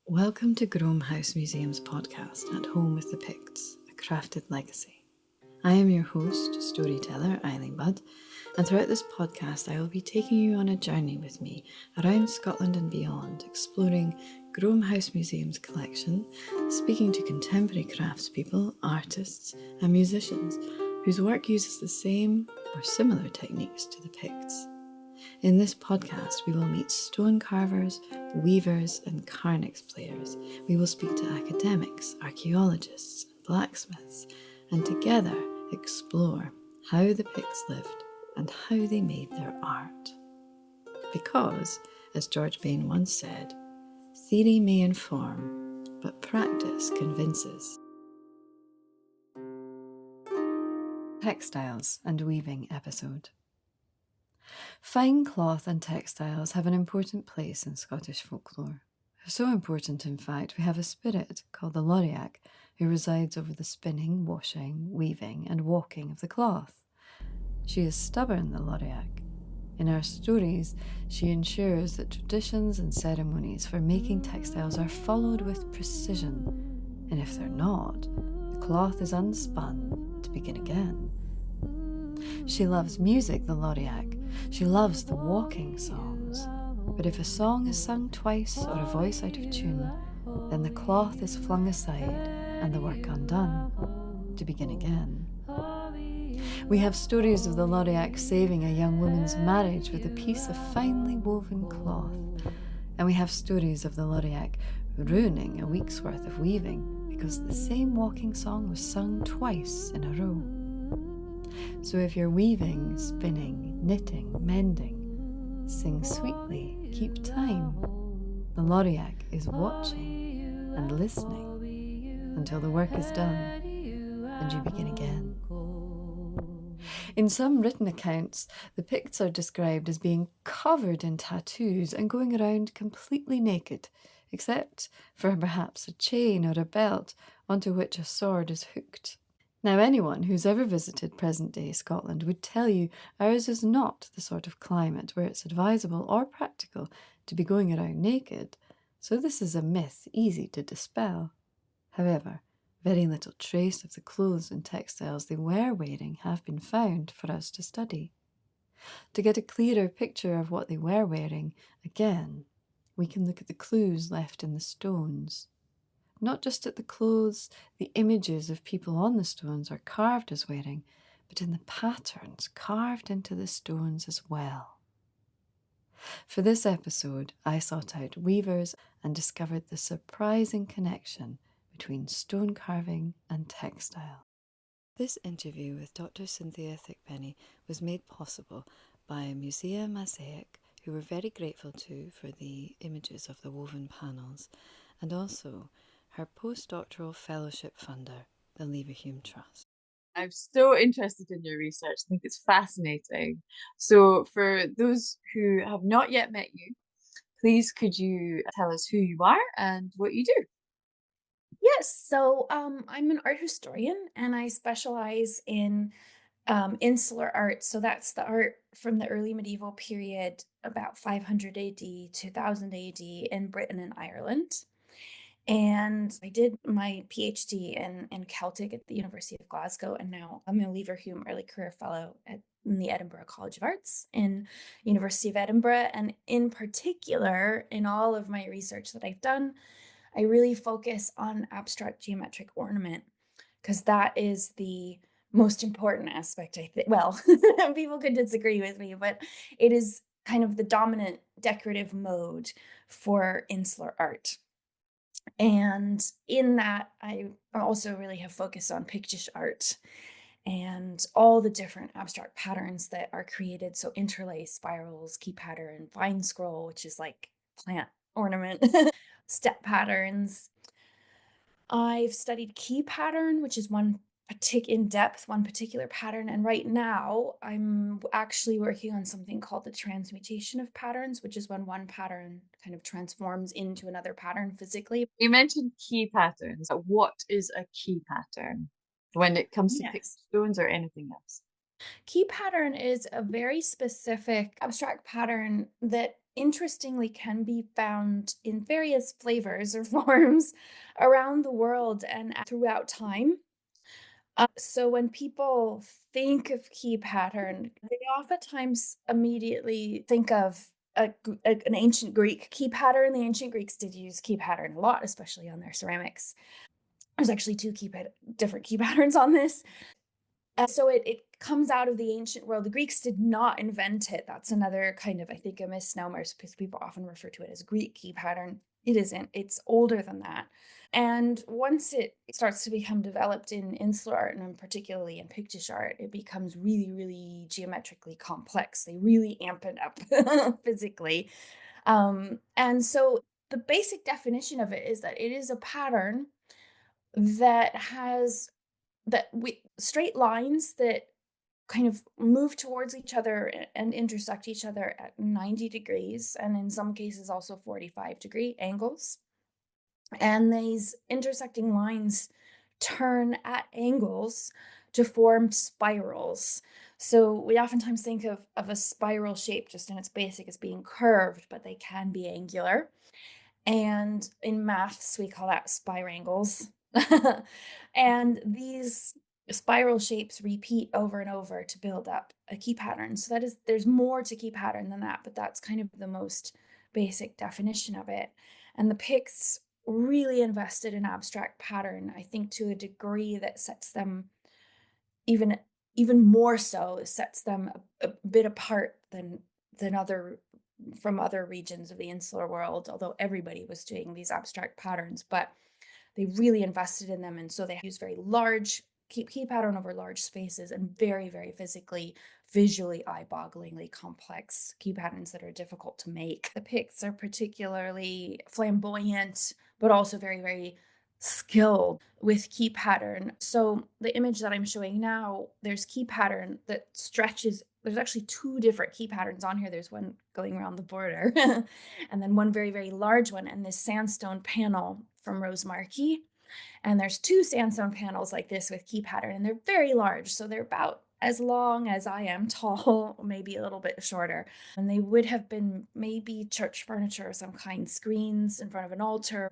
Welcome to Leverhulme House Museum's podcast, At Home with the Picts, a crafted legacy. I am your host, storyteller Eileen Budd, and throughout this podcast I will be taking you on a journey with me around Scotland and beyond, exploring Leverhulme House Museum's collection, speaking to contemporary craftspeople, artists and musicians whose work uses the same or similar techniques to the Picts. In this podcast, we will meet stone carvers, weavers, and carnix players. We will speak to academics, archaeologists, and blacksmiths, and together explore how the Picts lived and how they made their art. Because, as George Bain once said, theory may inform, but practice convinces. Textiles and weaving episode. Fine cloth and textiles have an important place in Scottish folklore. So important, in fact, we have a spirit called the Loriac who resides over the spinning, washing, weaving and walking of the cloth. She is stubborn, the Loriac. In our stories, she ensures that traditions and ceremonies for making textiles are followed with precision, and if they're not, the cloth is unspun to begin again. She loves music, the Loriac. She loves the walking songs. But if a song is sung twice or a voice out of tune, then the cloth is flung aside and the work undone, to begin again. We have stories of the Loriac saving a young woman's marriage with a piece of finely woven cloth. And we have stories of the Loriac ruining a week's worth of weaving because the same walking song was sung twice in a row. So if you're weaving, spinning, knitting, mending, sing sweetly, keep time. The Loriac is watching and listening until the work is done and you begin again. In some written accounts, the Picts are described as being covered in tattoos and going around completely naked, except for perhaps a chain or a belt onto which a sword is hooked. Now, anyone who's ever visited present-day Scotland would tell you ours is not the sort of climate where it's advisable or practical to be going around naked, so this is a myth easy to dispel. However, very little trace of the clothes and textiles they were wearing have been found for us to study. To get a clearer picture of what they were wearing, again, we can look at the clues left in the stones. Not just at the clothes the images of people on the stones are carved as wearing, but in the patterns carved into the stones as well. For this episode, I sought out weavers and discovered the surprising connection between stone carving and textile. This interview with Dr. Cynthia Thickpenny was made possible by Musea Maaseik, who we're very grateful to for the images of the woven panels, and also her postdoctoral fellowship funder, the Leverhulme Trust. I'm so interested in your research. I think it's fascinating. So for those who have not yet met you, please could you tell us who you are and what you do? Yes, so I'm an art historian and I specialize in insular art. So that's the art from the early medieval period, about 500 AD to 1000 AD in Britain and Ireland. And I did my PhD in Celtic at the University of Glasgow, and now I'm a Leverhulme Early Career Fellow in the Edinburgh College of Arts in University of Edinburgh. And in particular, in all of my research that I've done, I really focus on abstract geometric ornament because that is the most important aspect, I think. Well, people could disagree with me, but it is kind of the dominant decorative mode for insular art. And in that, I also really have focused on Pictish art and all the different abstract patterns that are created. So interlace, spirals, key pattern, vine scroll, which is like plant ornament, step patterns. I've studied key pattern, which is one particular pattern. And right now I'm actually working on something called the transmutation of patterns, which is when one pattern kind of transforms into another pattern physically. You mentioned key patterns. What is a key pattern when it comes to Yes. stones or anything else? Key pattern is a very specific abstract pattern that interestingly can be found in various flavors or forms around the world and throughout time. So when people think of key pattern, they oftentimes immediately think of an ancient Greek key pattern. The ancient Greeks did use key pattern a lot, especially on their ceramics. There's actually two different key patterns on this. So it comes out of the ancient world. The Greeks did not invent it. That's another kind of, I think, a misnomer, because people often refer to it as Greek key pattern. It isn't. It's older than that. And once it starts to become developed in insular art, and particularly in Pictish art, it becomes really, really geometrically complex. They really amp it up physically. And so the basic definition of it is that it is a pattern that has that we straight lines that kind of move towards each other and intersect each other at 90 degrees, and in some cases also 45-degree angles. And these intersecting lines turn at angles to form spirals. So we oftentimes think of a spiral shape just in its basic as being curved, but they can be angular. And in maths, we call that spirangles. And these spiral shapes repeat over and over to build up a key pattern. So there's more to key pattern than that, but that's kind of the most basic definition of it. And the Picts really invested in abstract pattern, I think, to a degree that sets them even more so, sets them a bit apart than other from other regions of the insular world, although everybody was doing these abstract patterns, but they really invested in them. And so they use very large key pattern over large spaces and very, very visually eye-bogglingly complex key patterns that are difficult to make. The Picts are particularly flamboyant, but also very, very skilled with key pattern. So the image that I'm showing now, there's key pattern that stretches. There's actually two different key patterns on here. There's one going around the border and then one very, very large one, and this sandstone panel from Rose Marquis. And there's two sandstone panels like this with key pattern, and they're very large. So they're about as long as I am tall, maybe a little bit shorter. And they would have been maybe church furniture of some kind, screens in front of an altar.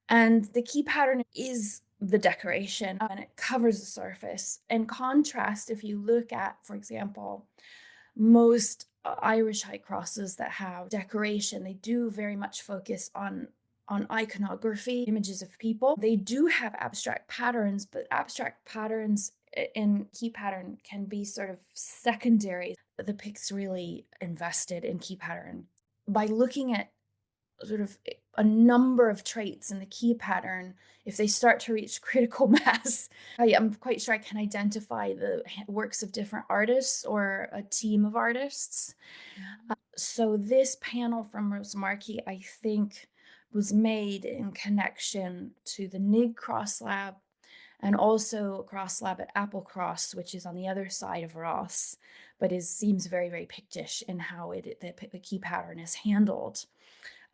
And the key pattern is the decoration, and it covers the surface. In contrast, if you look at, for example, most Irish high crosses that have decoration, they do very much focus on iconography, images of people. They do have abstract patterns, but abstract patterns in key pattern can be sort of secondary. The Picts really invested in key pattern by looking at sort of a number of traits in the key pattern. If they start to reach critical mass, I'm quite sure I can identify the works of different artists or a team of artists. So this panel from Rose Marquis, I think, was made in connection to the NIG Cross Lab and also a cross lab at Applecross, which is on the other side of Ross, but seems very, very Pictish in how the key pattern is handled.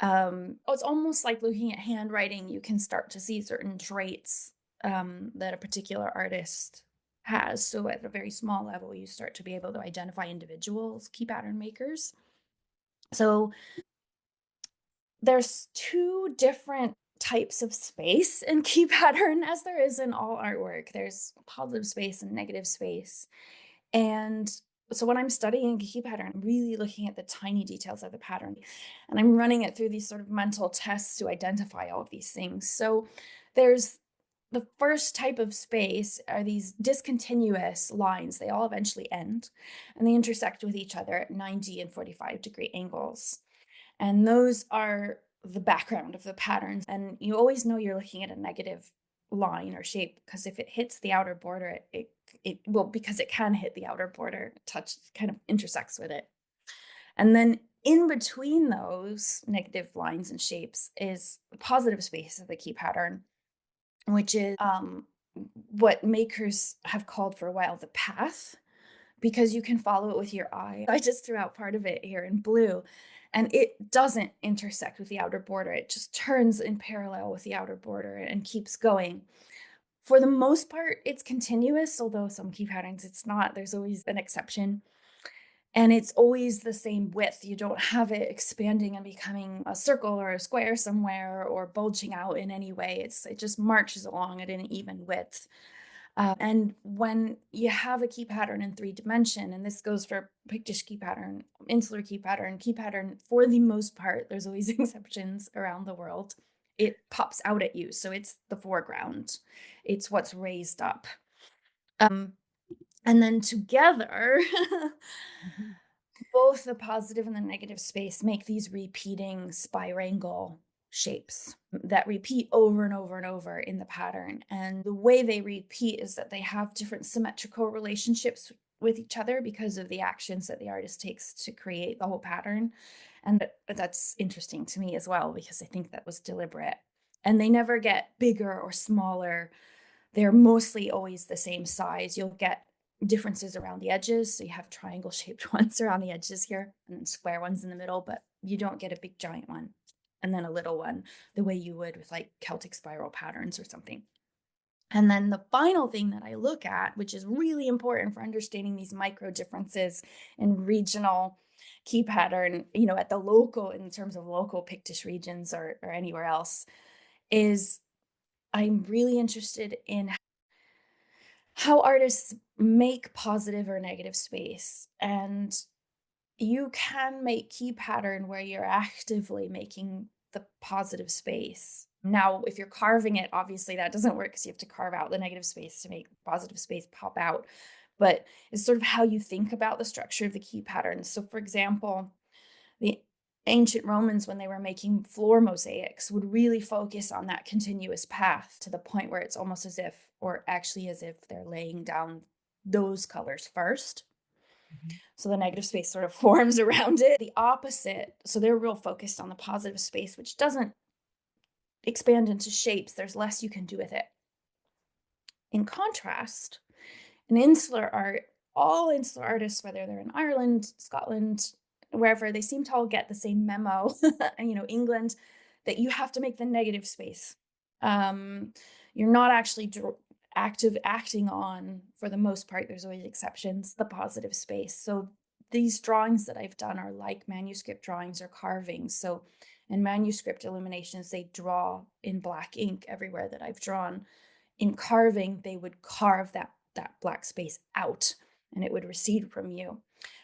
It's almost like looking at handwriting. You can start to see certain traits that a particular artist has. So at a very small level, you start to be able to identify individuals, key pattern makers. So there's two different types of space in key pattern, as there is in all artwork. There's positive space and negative space. And so when I'm studying key pattern, I'm really looking at the tiny details of the pattern, and I'm running it through these sort of mental tests to identify all of these things. So there's the first type of space are these discontinuous lines. They all eventually end, and they intersect with each other at 90 and 45-degree angles. And those are the background of the patterns. And you always know you're looking at a negative line or shape, because if it hits the outer border, it will, because it can hit the outer border, kind of intersects with it. And then in between those negative lines and shapes is the positive space of the key pattern, which is what makers have called for a while the path, because you can follow it with your eye. I just threw out part of it here in blue, and it doesn't intersect with the outer border. It just turns in parallel with the outer border and keeps going. For the most part, it's continuous, although some key patterns it's not. There's always an exception. and it's always the same width. You don't have it expanding and becoming a circle or a square somewhere or bulging out in any way. It just marches along at an even width. And when you have a key pattern in 3 dimension, and this goes for Pictish key pattern, insular key pattern, for the most part, there's always exceptions around the world, it pops out at you. So it's the foreground, it's what's raised up. And then together, Mhm. both the positive and the negative space make these repeating spirangle shapes that repeat over and over and over in the pattern. And the way they repeat is that they have different symmetrical relationships with each other because of the actions that the artist takes to create the whole pattern. And that's interesting to me as well, because I think that was deliberate. And they never get bigger or smaller. They're mostly always the same size. You'll get differences around the edges. So you have triangle shaped ones around the edges here and then square ones in the middle, but you don't get a big giant one and then a little one the way you would with like Celtic spiral patterns or something. And then the final thing that I look at, which is really important for understanding these micro differences in regional key pattern, at the local, in terms of local Pictish regions or anywhere else, is I'm really interested in how artists make positive or negative space. And you can make key pattern where you're actively making the positive space. Now, if you're carving it, obviously that doesn't work because you have to carve out the negative space to make positive space pop out. But it's sort of how you think about the structure of the key patterns. So, for example, the ancient Romans, when they were making floor mosaics, would really focus on that continuous path to the point where it's almost as if, or actually as if, they're laying down those colors first. Mhm. So the negative space sort of forms around it. The opposite, so they're real focused on the positive space, which doesn't expand into shapes. There's less you can do with it. In contrast, in insular art, all insular artists, whether they're in Ireland, Scotland, wherever, they seem to all get the same memo, England, that you have to make the negative space. You're not actually acting on, for the most part, there's always exceptions, the positive space. So these drawings that I've done are like manuscript drawings or carvings. So in manuscript illuminations, they draw in black ink everywhere that I've drawn. In carving, they would carve that black space out and it would recede from you.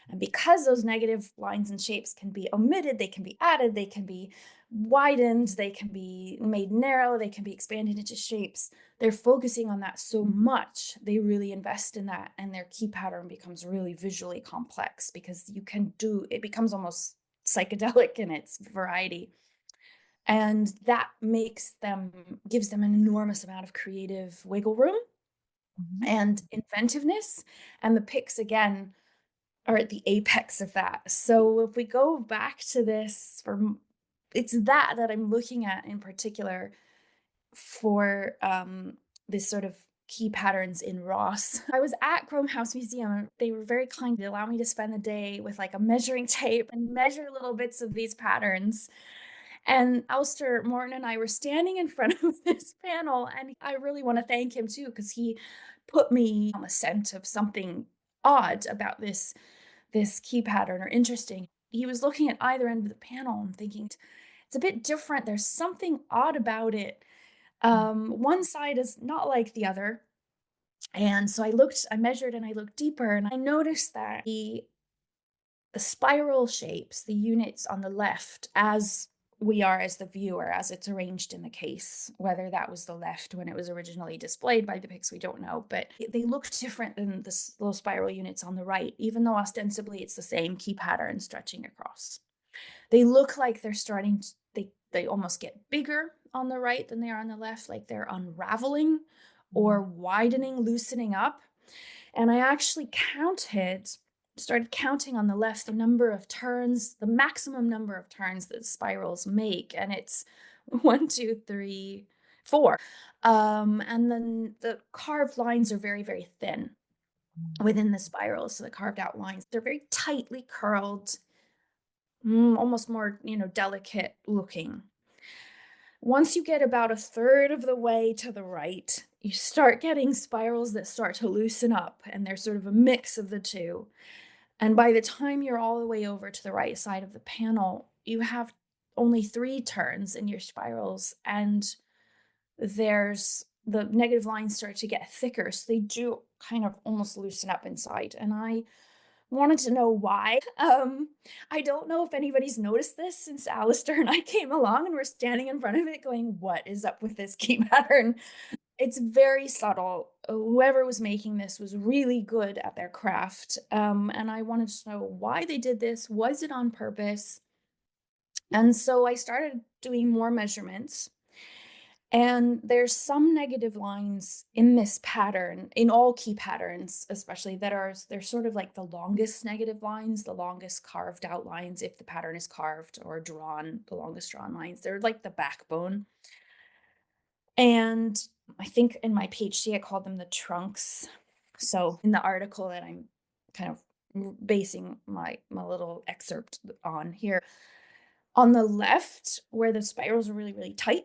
And because those negative lines and shapes can be omitted, they can be added, they can be widened, they can be made narrow, they can be expanded into shapes. They're focusing on that so much, they really invest in that, and their key pattern becomes really visually complex because it becomes almost psychedelic in its variety. And that gives them an enormous amount of creative wiggle room Mhm. and inventiveness. And the picks, again, are at the apex of that. So if we go back to this, it's that I'm looking at in particular for this sort of key patterns in Ross. I was at Crome House Museum. They were very kind to allow me to spend the day with like a measuring tape and measure little bits of these patterns. And Alistair Morton and I were standing in front of this panel, and I really want to thank him too, because he put me on the scent of something odd about this key pattern or interesting. He was looking at either end of the panel and thinking, it's a bit different. There's something odd about it. One side is not like the other. And so I measured and I looked deeper, and I noticed that the spiral shapes, the units on the left, as we are as the viewer, as it's arranged in the case, whether that was the left when it was originally displayed by the Picts, we don't know, but they look different than the little spiral units on the right, even though ostensibly it's the same key pattern stretching across. They look like they're starting to, they almost get bigger on the right than they are on the left, like they're unraveling or widening, loosening up. And I actually started counting on the left the number of turns, the maximum number of turns that spirals make. And it's 1, 2, 3, 4. And then the carved lines are very, very thin within the spirals. So the carved out lines, they're very tightly curled, almost more, delicate looking. Once you get about a third of the way to the right, you start getting spirals that start to loosen up, and they're sort of a mix of the two. And by the time you're all the way over to the right side of the panel, you have only 3 turns in your spirals, and there's the negative lines start to get thicker, so they do kind of almost loosen up inside, and I wanted to know why. I don't know if anybody's noticed this since Alistair and I came along and we're standing in front of it going, "What is up with this key pattern?" It's very subtle. Whoever was making this was really good at their craft, and I wanted to know why they did this. Was it on purpose? And so I started doing more measurements, and there's some negative lines in this pattern, in all key patterns, especially they're sort of like the longest negative lines, the longest carved out lines. If the pattern is carved or drawn, the longest drawn lines, they're like the backbone. And I think in my PhD, I called them the trunks. So in the article that I'm kind of basing my little excerpt on here, on the left, where the spirals are really, really tight,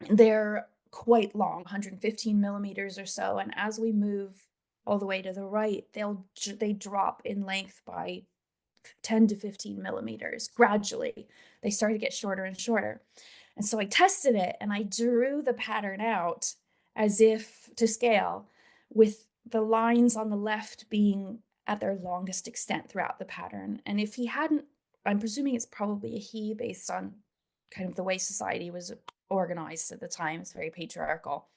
they're quite long, 115 millimeters or so. And as we move all the way to the right, they drop in length by 10 to 15 millimeters gradually. They start to get shorter and shorter. And so I tested it and I drew the pattern out as if to scale, with the lines on the left being at their longest extent throughout the pattern. And if he hadn't, I'm presuming it's probably a he based on kind of the way society was organized at the time, it's very patriarchal.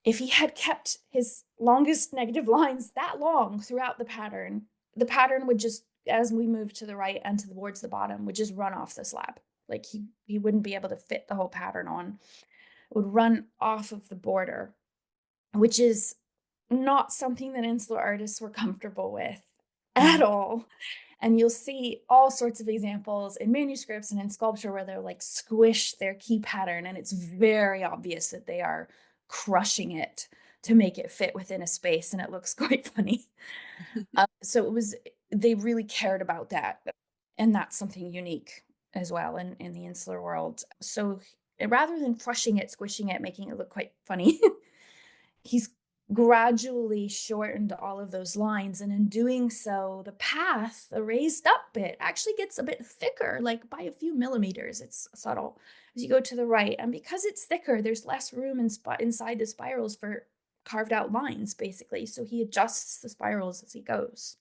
If he had kept his longest negative lines that long throughout the pattern would just, as we move to the right and towards the bottom, would just run off the slab. Like he wouldn't be able to fit the whole pattern on. It would run off of the border, which is not something that insular artists were comfortable with at all. And you'll see all sorts of examples in manuscripts and in sculpture where they're like squish their key pattern, and it's very obvious that they are crushing it to make it fit within a space, and it looks quite funny. So they really cared about that, and that's something unique as well in the insular world. So rather than crushing it, squishing it, making it look quite funny, he's gradually shortened all of those lines. And in doing so, the path, the raised up bit, actually gets a bit thicker, like by a few millimeters. It's subtle as you go to the right. And because it's thicker, there's less room inside the spirals for carved out lines, basically. So he adjusts the spirals as he goes.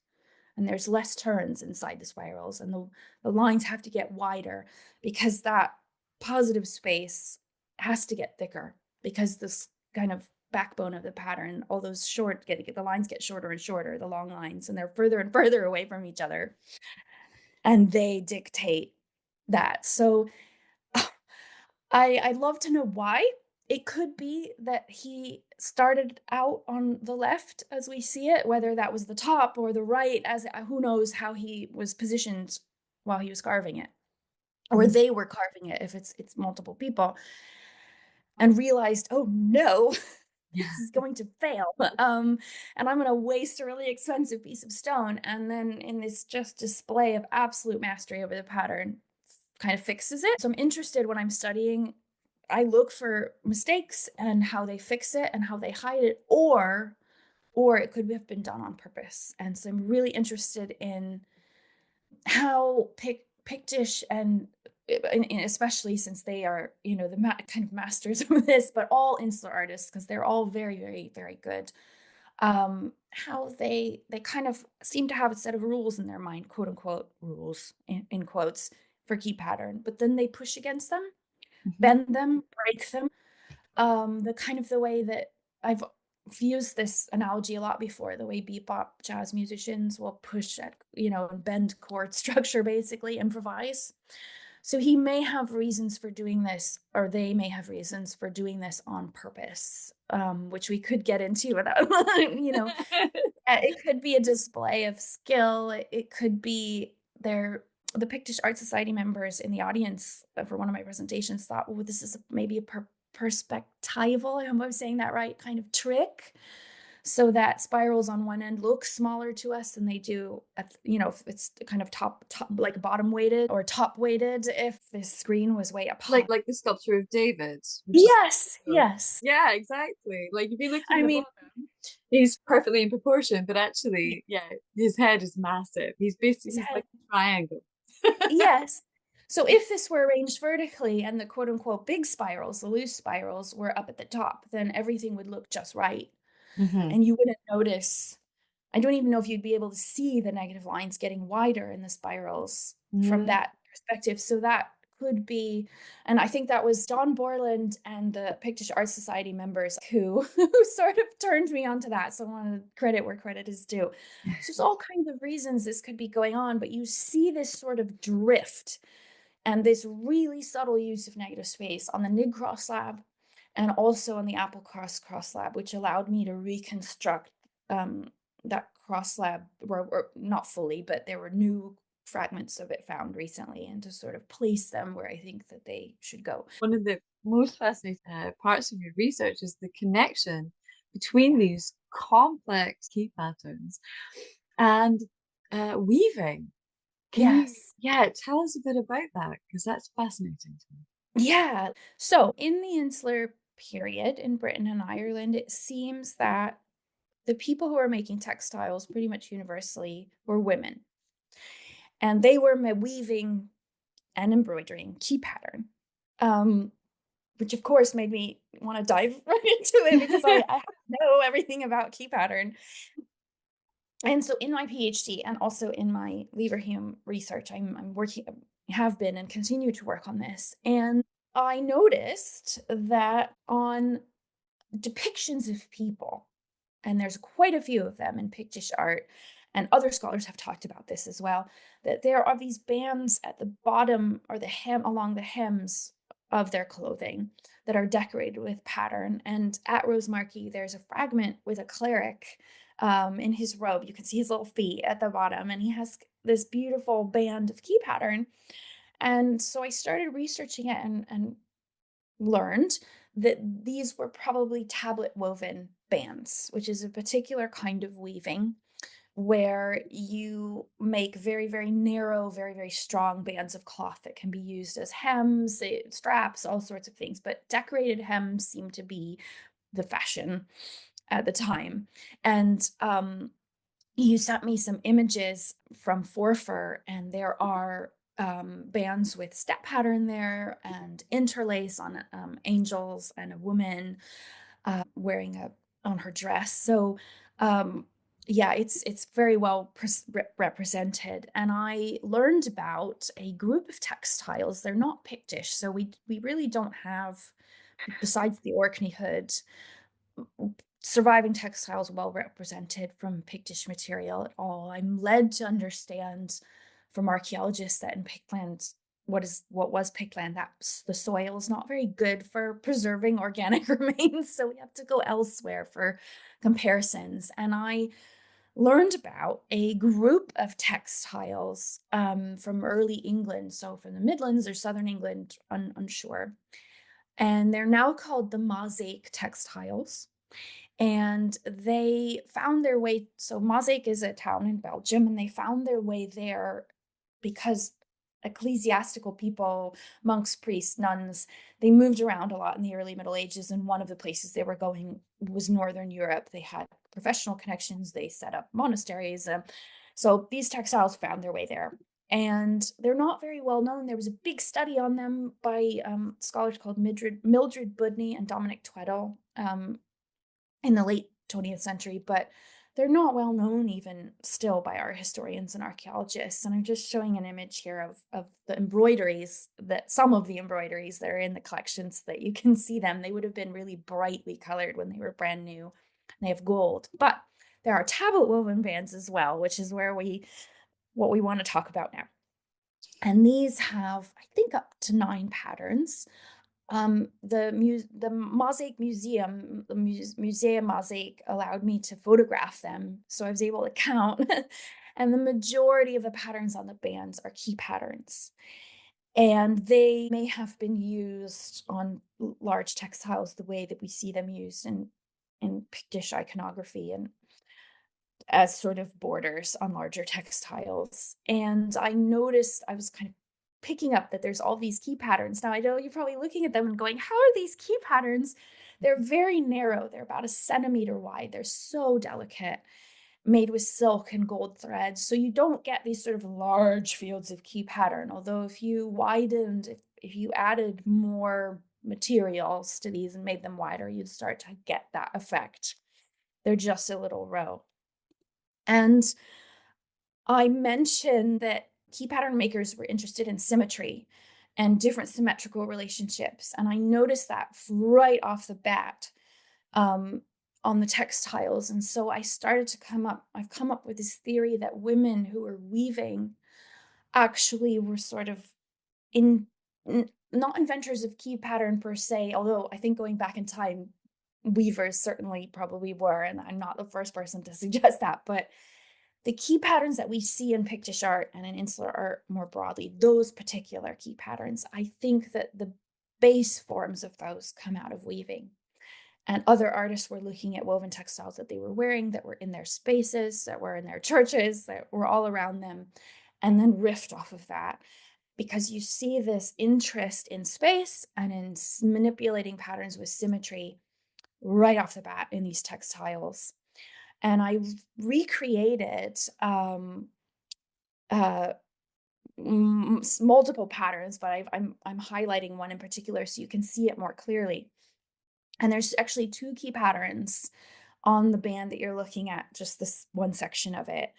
And there's less turns inside the spirals. And the lines have to get wider because that positive space has to get thicker, because this kind of backbone of the pattern, all those the lines get shorter and shorter, the long lines, and they're further and further away from each other, and they dictate that. So I'd love to know why. It could be that he started out on the left as we see it, whether that was the top or the right, as who knows how he was positioned while he was carving it, or they were carving it if it's multiple people, and realized, oh no, this is going to fail. And I'm going to waste a really expensive piece of stone. And then in this just display of absolute mastery over the pattern, kind of fixes it. So I'm interested when I'm studying, I look for mistakes and how they fix it and how they hide it, or it could have been done on purpose. And so I'm really interested in how Pictish and especially since they are, the kind of masters of this, but all insular artists, because they're all very, very, very good. How they kind of seem to have a set of rules in their mind, quote unquote rules in quotes, for key pattern, but then they push against them, bend them, break them. The way that I've used this analogy a lot before, the way bebop jazz musicians will push at, and bend chord structure, basically improvise. So he may have reasons for doing this, or they may have reasons for doing this on purpose, which we could get into without, it could be a display of skill. It could be the Pictish Art Society members in the audience for one of my presentations thought, well, this is maybe a perspectival, I hope I'm saying that right, kind of trick. so that spirals on one end look smaller to us than they do if it's kind of top like bottom weighted or top weighted if the screen was way up high. Like the sculpture of David, which is Yes, yes. yeah, exactly. Like if you look from I the mean, bottom, he's perfectly in proportion, but actually, yeah, his head is massive. his He's head. like a triangle. Yes. So if this were arranged vertically and the quote unquote big spirals, the loose spirals, were up at the top, then everything would look just right. Hmm. And you wouldn't notice. I don't even know if you'd be able to see the negative lines getting wider in the spirals from Mm. that perspective. So that could be, and I think that was Don Borland and the Pictish Art Society members who sort of turned me onto that. So I want to credit where credit is due. So there's all kinds of reasons this could be going on, but you see this sort of drift and this really subtle use of negative space on the Nig Cross Lab and also on the Applecross Cross Lab, which allowed me to reconstruct um, that cross lab, or not fully, but there were new fragments of it found recently, and to sort of place them where I think that they should go. One of the most fascinating parts of your research is the connection between these complex key patterns and weaving. Can you, Yes. yeah, tell us a bit about that? Because that's fascinating to me. Yeah. So in the insular period in Britain and Ireland, it seems that the people who were making textiles pretty much universally were women. And they were weaving and embroidering key pattern, um, which of course made me want to dive right into it because I know everything about key pattern. And so in my PhD and also in my Leverhulme research, I'm working, have been and continue to work on this. And I noticed that on depictions of people, and there's quite a few of them in Pictish art, and other scholars have talked about this as well, that there are these bands at the bottom or the hem along the hems of their clothing that are decorated with pattern. And at Rosemarkie, there's a fragment with a cleric in his robe. You can see his little feet at the bottom, and he has this beautiful band of key pattern. And so I started researching it and learned that these were probably tablet woven bands, which is a particular kind of weaving where you make very, very narrow, very, very strong bands of cloth that can be used as hems, straps, all sorts of things. But decorated hems seem to be the fashion at the time. And you sent me some images from Forfar, and there are bands with step pattern there and interlace on angels and a woman wearing a on her dress. So yeah, it's very well represented. And I learned about a group of textiles. They're not Pictish, so we really don't have, besides the Orkney hood, surviving textiles well represented from Pictish material at all. I'm led to understand from archaeologists that in Pictland, what was Pictland, that the soil is not very good for preserving organic remains, so we have to go elsewhere for comparisons. And I learned about a group of textiles from early England, so from the Midlands or southern England, unsure. And they're now called the Maaseik textiles. And they found their way. So Maaseik is a town in Belgium, and they found their way there because ecclesiastical people, monks, priests, nuns, they moved around a lot in the early Middle Ages, and one of the places they were going was Northern Europe. They had professional connections, they set up monasteries. So these textiles found their way there. And they're not very well known. There was a big study on them by scholars called Mildred Budney and Dominic Tweddle in the late 20th century, but they're not well known even still by our historians and archaeologists. And I'm just showing an image here of the embroideries, that some of the embroideries that are in the collections, so that you can see them. They would have been really brightly colored when they were brand new. They have gold, but there are tablet woven bands as well, which is what we want to talk about now. And these have, I think, up to 9 patterns. The Mosaic Museum, the Musea Maaseik, allowed me to photograph them, so I was able to count. And the majority of the patterns on the bands are key patterns, and they may have been used on large textiles the way that we see them used in in Pictish iconography and as sort of borders on larger textiles. And I noticed I was kind of picking up that there's all these key patterns. Now, I know you're probably looking at them and going, how are these key patterns? They're very narrow. They're about a centimeter wide. They're so delicate, made with silk and gold threads. So you don't get these sort of large fields of key pattern. Although if you widened, if you added more materials to these and made them wider, you'd start to get that effect. They're just a little row. And I mentioned that key pattern makers were interested in symmetry and different symmetrical relationships. And I noticed that right off the bat on the textiles. And so I started to I've come up with this theory that women who were weaving actually were sort of not inventors of key pattern per se, although I think going back in time, weavers certainly probably were, and I'm not the first person to suggest that, but the key patterns that we see in Pictish art and in insular art more broadly, those particular key patterns, I think that the base forms of those come out of weaving. And other artists were looking at woven textiles that they were wearing, that were in their spaces, that were in their churches, that were all around them, and then riffed off of that. Because you see this interest in space and in manipulating patterns with symmetry right off the bat in these textiles. And I recreated multiple patterns, but I'm highlighting one in particular so you can see it more clearly. And there's actually two key patterns on the band that you're looking at, just this one section of it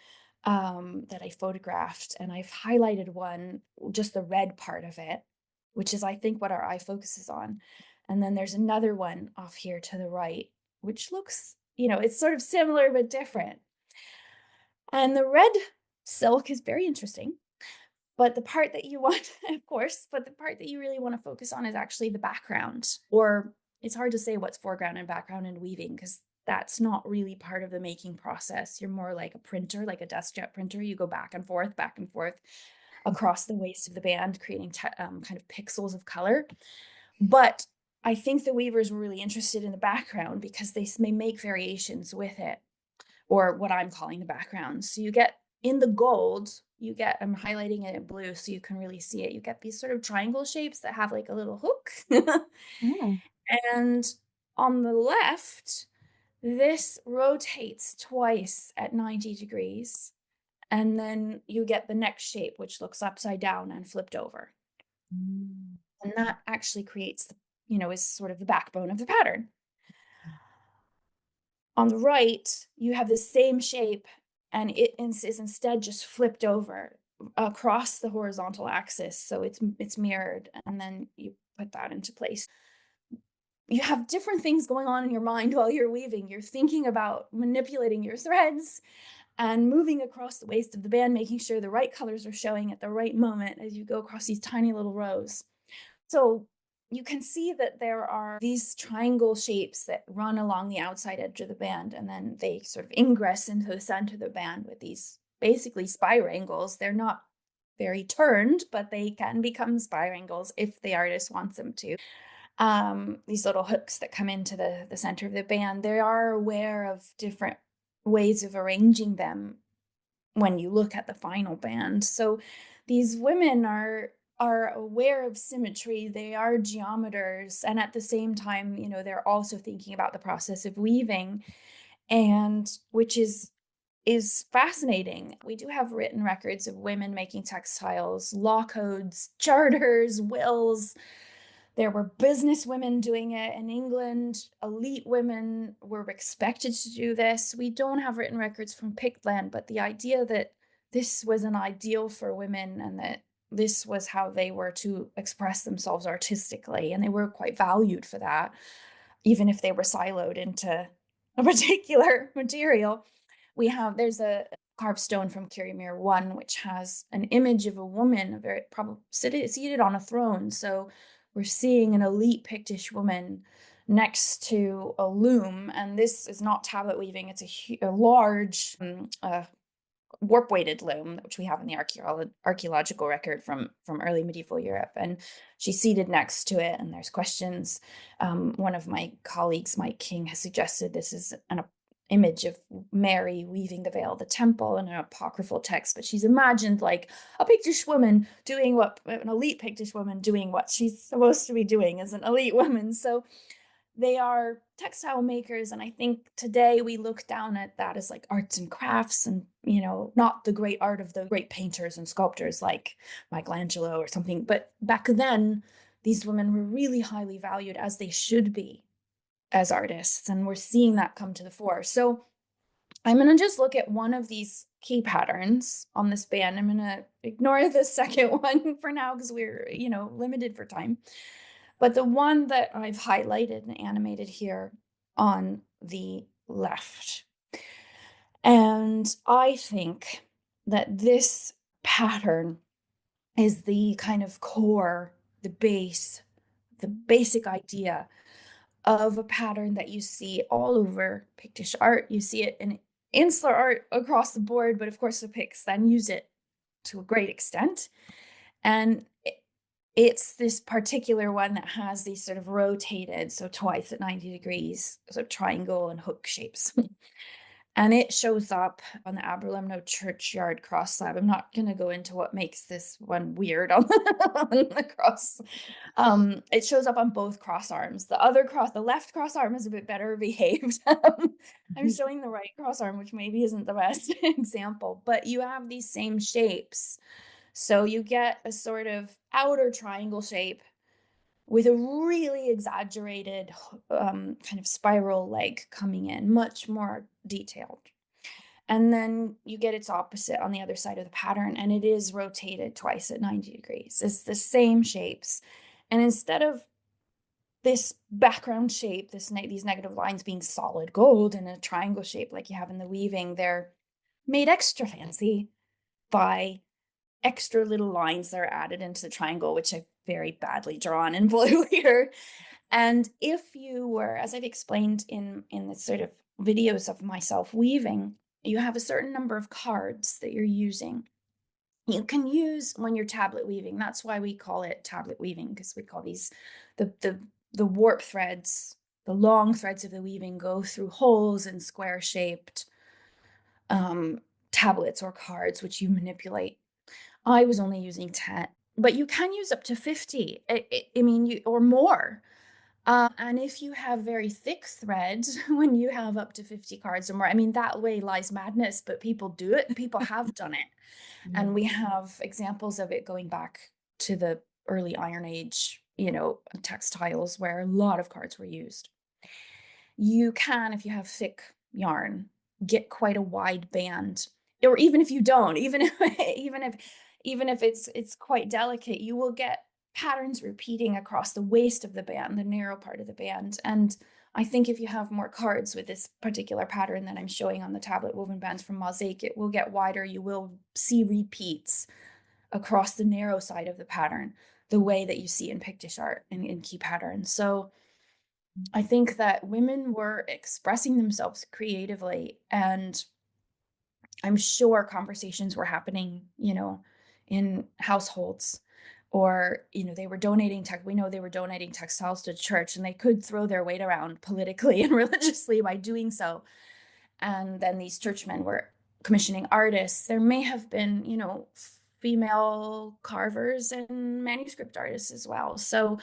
that I photographed. And I've highlighted one, just the red part of it, which is, I think, what our eye focuses on. And then there's another one off here to the right, which looks, it's sort of similar but different. And the red silk is very interesting. But the part that you want, of course, but the part that you really want to focus on is actually the background. Or it's hard to say what's foreground and background in weaving because that's not really part of the making process. You're more like a printer, like a DeskJet printer. You go back and forth across the waist of the band, creating kind of pixels of color. But I think the weavers were really interested in the background because they may make variations with it, or what I'm calling the background. So you get in the gold, I'm highlighting it in blue so you can really see it. You get these sort of triangle shapes that have like a little hook. Mm. And on the left, this rotates twice at 90 degrees. And then you get the next shape, which looks upside down and flipped over. Mm. And that actually creates, is sort of the backbone of the pattern. On the right, you have the same shape and it is instead just flipped over across the horizontal axis. So it's mirrored, and then you put that into place. You have different things going on in your mind while you're weaving. You're thinking about manipulating your threads and moving across the waist of the band, making sure the right colors are showing at the right moment as you go across these tiny little rows. So you can see that there are these triangle shapes that run along the outside edge of the band, and then they sort of ingress into the center of the band with these basically spirangles. They're not very turned, but they can become spirangles if the artist wants them to. These little hooks that come into the center of the band, they are aware of different ways of arranging them when you look at the final band. So these women are aware of symmetry, they are geometers, and at the same time, they're also thinking about the process of weaving, and which is fascinating. We do have written records of women making textiles, law codes, charters, wills. There were business women doing it in England. Elite women were expected to do this. We don't have written records from Pictland, but the idea that this was an ideal for women and that this was how they were to express themselves artistically, and they were quite valued for that, even if they were siloed into a particular material. There's a carved stone from Kirriemuir 1, which has an image of a woman, very probably seated on a throne. So we're seeing an elite Pictish woman next to a loom, and this is not tablet weaving. It's a large warp weighted loom, which we have in the archaeological record from early medieval Europe. And she's seated next to it, and there's questions. One of my colleagues, Mike King, has suggested this is an image of Mary weaving the veil of the temple in an apocryphal text, but she's imagined like a Pictish woman doing what an elite Pictish woman doing what she's supposed to be doing as an elite woman. So they are textile makers, and I think today we look down at that as like arts and crafts, and not the great art of the great painters and sculptors like Michelangelo or something. But back then, these women were really highly valued, as they should be, as artists, and we're seeing that come to the fore. So I'm going to just look at one of these key patterns on this band. I'm going to ignore the second one for now because we're limited for time. But the one that I've highlighted and animated here on the left. And I think that this pattern is the kind of core, the base, the basic idea of a pattern that you see all over Pictish art. You see it in insular art across the board, but of course the Picts then use it to a great extent. And it's this particular one that has these sort of rotated, so twice at 90 degrees, sort of triangle and hook shapes. And it shows up on the Leverhulme churchyard cross slab. I'm not going to go into what makes this one weird on the cross. It shows up on both cross arms. The left cross arm is a bit better behaved. I'm showing the right cross arm, which maybe isn't the best example, but you have these same shapes. So you get a sort of outer triangle shape with a really exaggerated kind of spiral leg coming in, much more detailed. And then you get its opposite on the other side of the pattern, and it is rotated twice at 90 degrees. It's the same shapes. And instead of this background shape, these negative lines being solid gold in a triangle shape like you have in the weaving, they're made extra fancy by extra little lines that are added into the triangle, which I've very badly drawn in blue here. And if you were, as I've explained in the sort of videos of myself weaving, you have a certain number of cards that you're using. You can use when you're tablet weaving. That's why we call it tablet weaving, because we call these the warp threads, the long threads of the weaving go through holes in square shaped tablets or cards, which you manipulate. I was only using 10, but you can use up to 50. Or more. And if you have very thick threads, when you have up to 50 cards or more, that way lies madness, but people do it and people have done it. And we have examples of it going back to the early Iron Age, textiles where a lot of cards were used. You can, if you have thick yarn, get quite a wide band, or even if you don't, even if it's quite delicate, you will get patterns repeating across the waist of the band, the narrow part of the band. And I think if you have more cards with this particular pattern that I'm showing on the tablet woven bands from Maaseik, it will get wider. You will see repeats across the narrow side of the pattern, the way that you see in Pictish art and in key patterns. So I think that women were expressing themselves creatively, and I'm sure conversations were happening, in households, or, they were donating we know they were donating textiles to church, and they could throw their weight around politically and religiously by doing so. And then these churchmen were commissioning artists. There may have been, female carvers and manuscript artists as well. So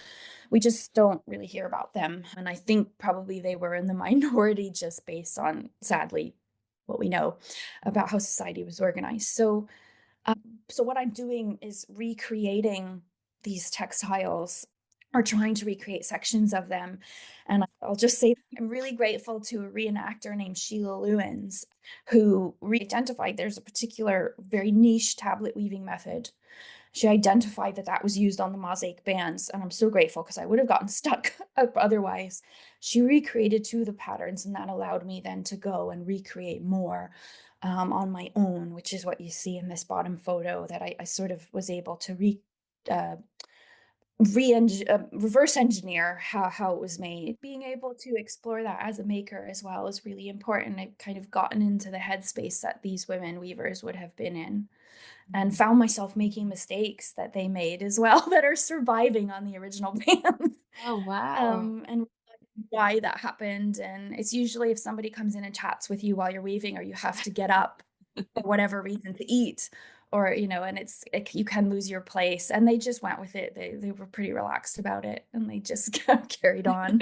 we just don't really hear about them. And I think probably they were in the minority just based on, sadly, what we know about how society was organized. So what I'm doing is recreating these textiles, or trying to recreate sections of them. And I'll just say I'm really grateful to a reenactor named Sheila Lewins, who re-identified there's a particular very niche tablet weaving method. She identified that was used on the Maaseik bands, and I'm so grateful because I would have gotten stuck otherwise. She recreated 2 of the patterns, and that allowed me then to go and recreate more on my own, which is what you see in this bottom photo that I sort of was able to reverse engineer how it was made. Being able to explore that as a maker as well is really important. I've kind of gotten into the headspace that these women weavers would have been in, and found myself making mistakes that they made as well that are surviving on the original bands. Oh, wow. And why that happened. And it's usually if somebody comes in and chats with you while you're weaving, or you have to get up for whatever reason to eat, or and you can lose your place. And they just went with it. They were pretty relaxed about it, and they just carried on.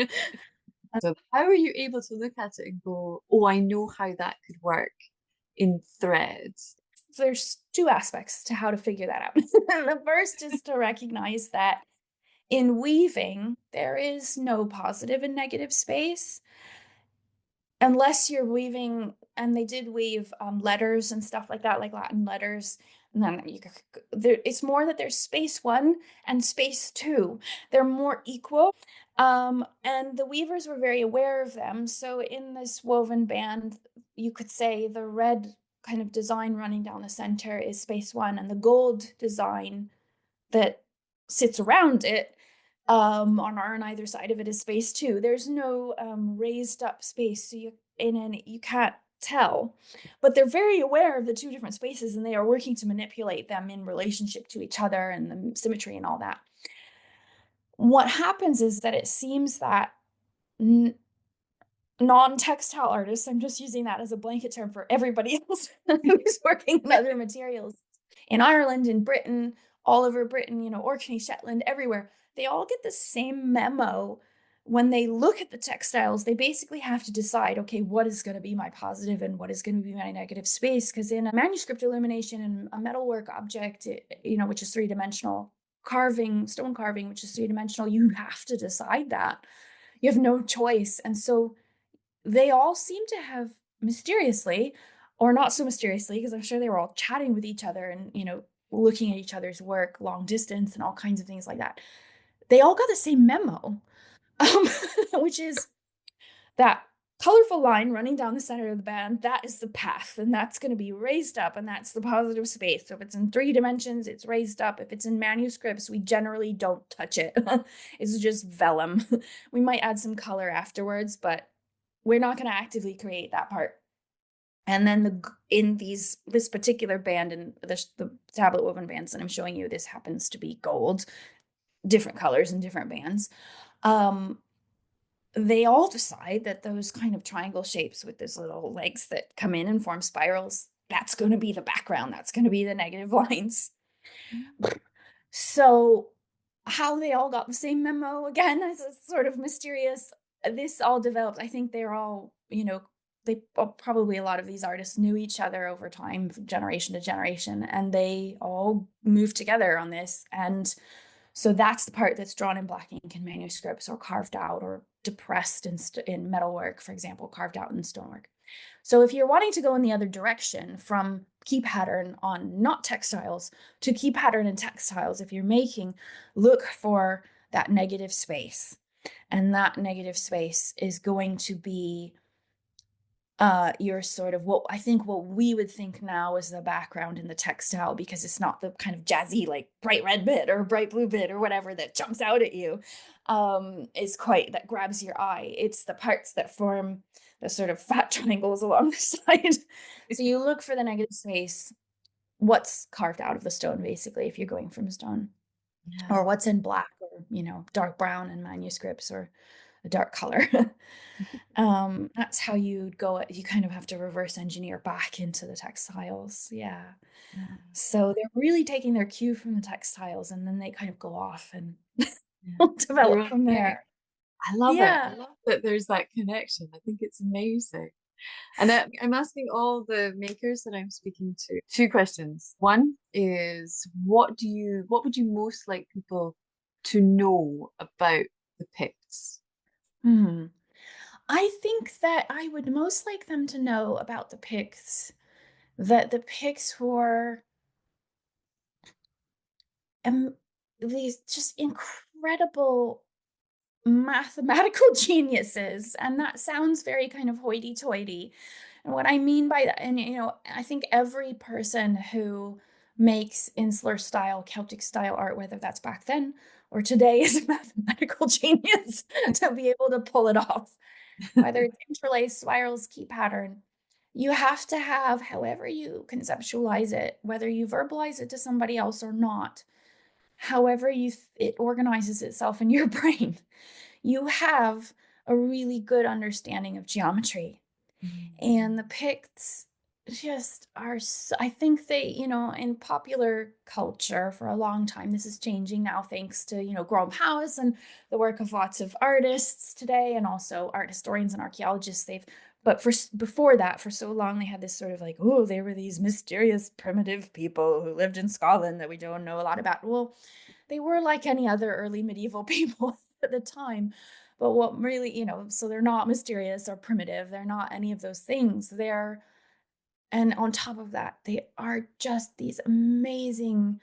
So how are you able to look at it and go, oh, I know how that could work in threads? There's two aspects to how to figure that out. The first is to recognize that in weaving, there is no positive and negative space. Unless you're weaving, and they did weave letters and stuff like that, like Latin letters. And then it's more that there's space 1 and space 2. They're more equal. And the weavers were very aware of them. So in this woven band, you could say the red kind of design running down the center is space 1, and the gold design that sits around it on either side of it is space 2. There's no raised up space, so you can't tell, but they're very aware of the two different spaces, and they are working to manipulate them in relationship to each other and the symmetry and all that. What happens is that it seems that non-textile artists, I'm just using that as a blanket term for everybody else who's working in other materials, in Ireland, in Britain, all over Britain, Orkney, Shetland, everywhere, they all get the same memo. When they look at the textiles, they basically have to decide, okay, what is going to be my positive and what is going to be my negative space? Because in a manuscript illumination and a metalwork object, which is three-dimensional, stone carving, which is three-dimensional, you have to decide that. You have no choice. And so they all seem to have mysteriously, or not so mysteriously, because I'm sure they were all chatting with each other and, looking at each other's work long distance and all kinds of things like that. They all got the same memo, um, which is that colorful line running down the center of the band. That is the path, and that's going to be raised up, and that's the positive space. So if it's in 3 dimensions, it's raised up. If it's in manuscripts, we generally don't touch it. It's just vellum. We might add some color afterwards, but we're not going to actively create that part. And then in this particular band, and the tablet woven bands that I'm showing you, this happens to be gold, different colors and different bands. They all decide that those kind of triangle shapes with those little legs that come in and form spirals, that's going to be the background. That's going to be the negative lines. So how they all got the same memo, again, is sort of mysterious. This all developed, I think they're all, probably a lot of these artists knew each other over time, from generation to generation, and they all moved together on this. And so that's the part that's drawn in black ink in manuscripts, or carved out, or depressed in metalwork, for example, carved out in stonework. So if you're wanting to go in the other direction from key pattern on not textiles to key pattern in textiles, if you're making, look for that negative space. And that negative space is going to be your sort of what we would think now is the background in the textile, because it's not the kind of jazzy, like bright red bit or bright blue bit or whatever that jumps out at you, that grabs your eye. It's the parts that form the sort of fat triangles along the side. So you look for the negative space, what's carved out of the stone, basically, if you're going from stone, or what's in black, or dark brown in manuscripts, or a dark color. That's how you kind of have to reverse engineer back into the textiles. Yeah. So they're really taking their cue from the textiles, and then they kind of go off and develop from there. I love it. I love that there's that connection. I think it's amazing. And I'm asking all the makers that I'm speaking to 2 questions. One is, what would you most like people to know about the Picts? I think that I would most like them to know about the Picts, that the Picts were these just incredible mathematical geniuses. And that sounds very kind of hoity-toity. And what I mean by that, and I think every person who makes insular style, Celtic style art, whether that's back then or today is a mathematical genius to be able to pull it off. Whether it's interlaced spirals, key pattern, you have to have, however you conceptualize it, whether you verbalize it to somebody else or not, however it organizes itself in your brain, you have a really good understanding of geometry. And the Picts just are, I think they, in popular culture for a long time, this is changing now thanks to, Graham House and the work of lots of artists today, and also art historians and archaeologists. But before that, for so long, they had this sort of like, oh, they were these mysterious primitive people who lived in Scotland that we don't know a lot about. Well, they were like any other early medieval people at the time. But what really, so they're not mysterious or primitive. They're not any of those things. And on top of that, they are just these amazing,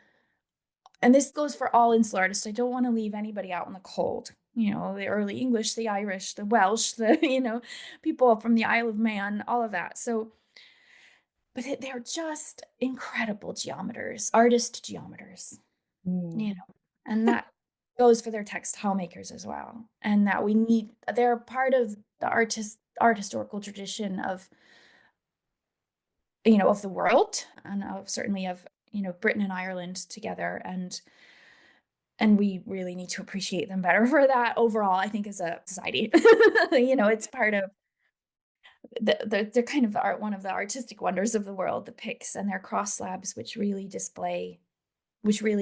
and this goes for all insular artists. I don't want to leave anybody out in the cold. The early English, the Irish, the Welsh, the, people from the Isle of Man, all of that. So, but they're just incredible geometers, artist geometers, and that goes for their textile makers as well. And that they're part of the art historical tradition of, of the world, and certainly of, Britain and Ireland together. And we really need to appreciate them better for that overall, I think, as a society. It's part of they're kind of one of the artistic wonders of the world, the Picts and their cross slabs, which really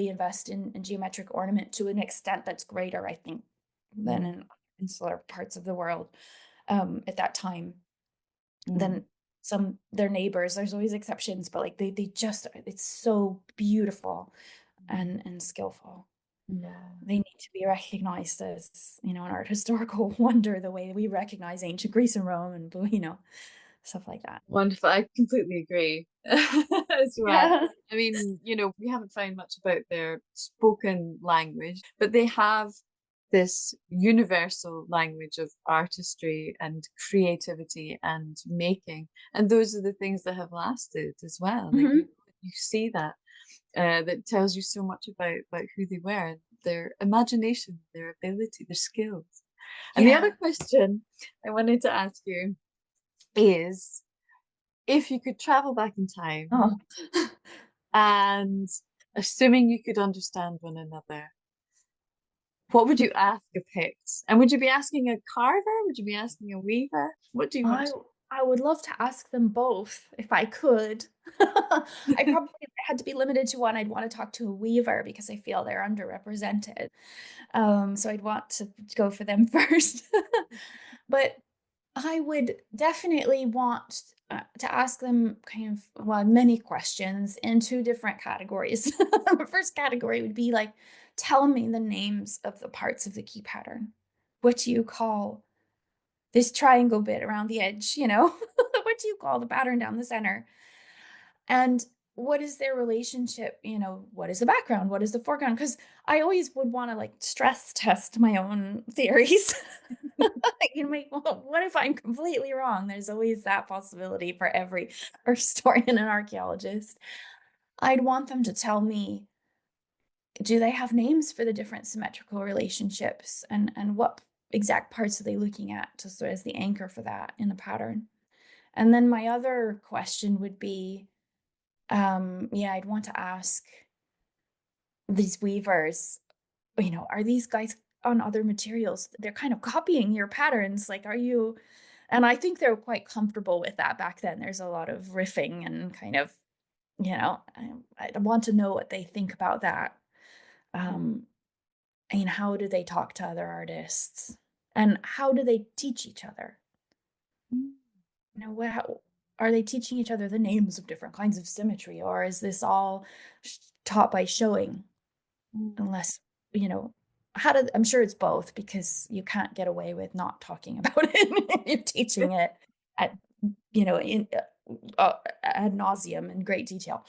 invest in geometric ornament to an extent that's greater, I think, than in insular parts of the world at that time. Than their neighbors. There's always exceptions, but like they just, it's so beautiful and skillful. They need to be recognized as, an art historical wonder, the way we recognize ancient Greece and Rome and, stuff like that. Wonderful. I completely agree as well. Yeah. I mean, we haven't found much about their spoken language, but they have this universal language of artistry and creativity and making. And those are the things that have lasted as well. Like you see that. That tells you so much about who they were, their imagination, their ability, their skills. And the other question I wanted to ask you is, if you could travel back in time and assuming you could understand one another, what would you ask a Pict? And would you be asking a carver? Would you be asking a weaver? What do you want? I would love to ask them both if I could. I probably, if I had to be limited to one, I'd want to talk to a weaver because I feel they're underrepresented. So I'd want to go for them first. But I would definitely want to ask them many questions in two different categories. The first category would be like, tell me the names of the parts of the key pattern. What do you call this triangle bit around the edge? What do you call the pattern down the center? And what is their relationship? What is the background? What is the foreground? Because I always would want to stress test my own theories. What if I'm completely wrong? There's always that possibility for every historian and archaeologist. I'd want them to tell me, do they have names for the different symmetrical relationships, and what exact parts are they looking at to sort of as the anchor for that in the pattern? And then my other question would be, I'd want to ask these weavers, are these guys on other materials? They're kind of copying your patterns. Like, are you? And I think they're quite comfortable with that back then. There's a lot of riffing and kind of, I want to know what they think about that. How do they talk to other artists? And how do they teach each other? Are they teaching each other the names of different kinds of symmetry, or is this all taught by showing? Unless, I'm sure it's both, because you can't get away with not talking about it. You're teaching it at, ad nauseum in great detail.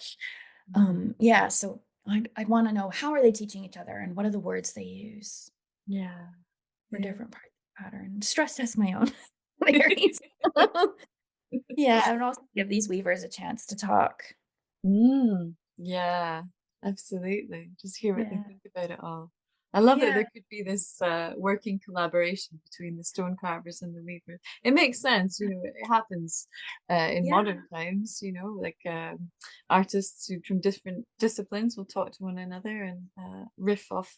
So I'd want to know, how are they teaching each other, and what are the words they use? For different parts of the pattern. Stress test my own theories. And also give these weavers a chance to talk. Yeah, absolutely. Just hear what they think about it all. I love that Yeah, there could be this working collaboration between the stone carvers and the weavers. It makes sense, it happens in yeah, modern times, like artists from different disciplines will talk to one another and riff off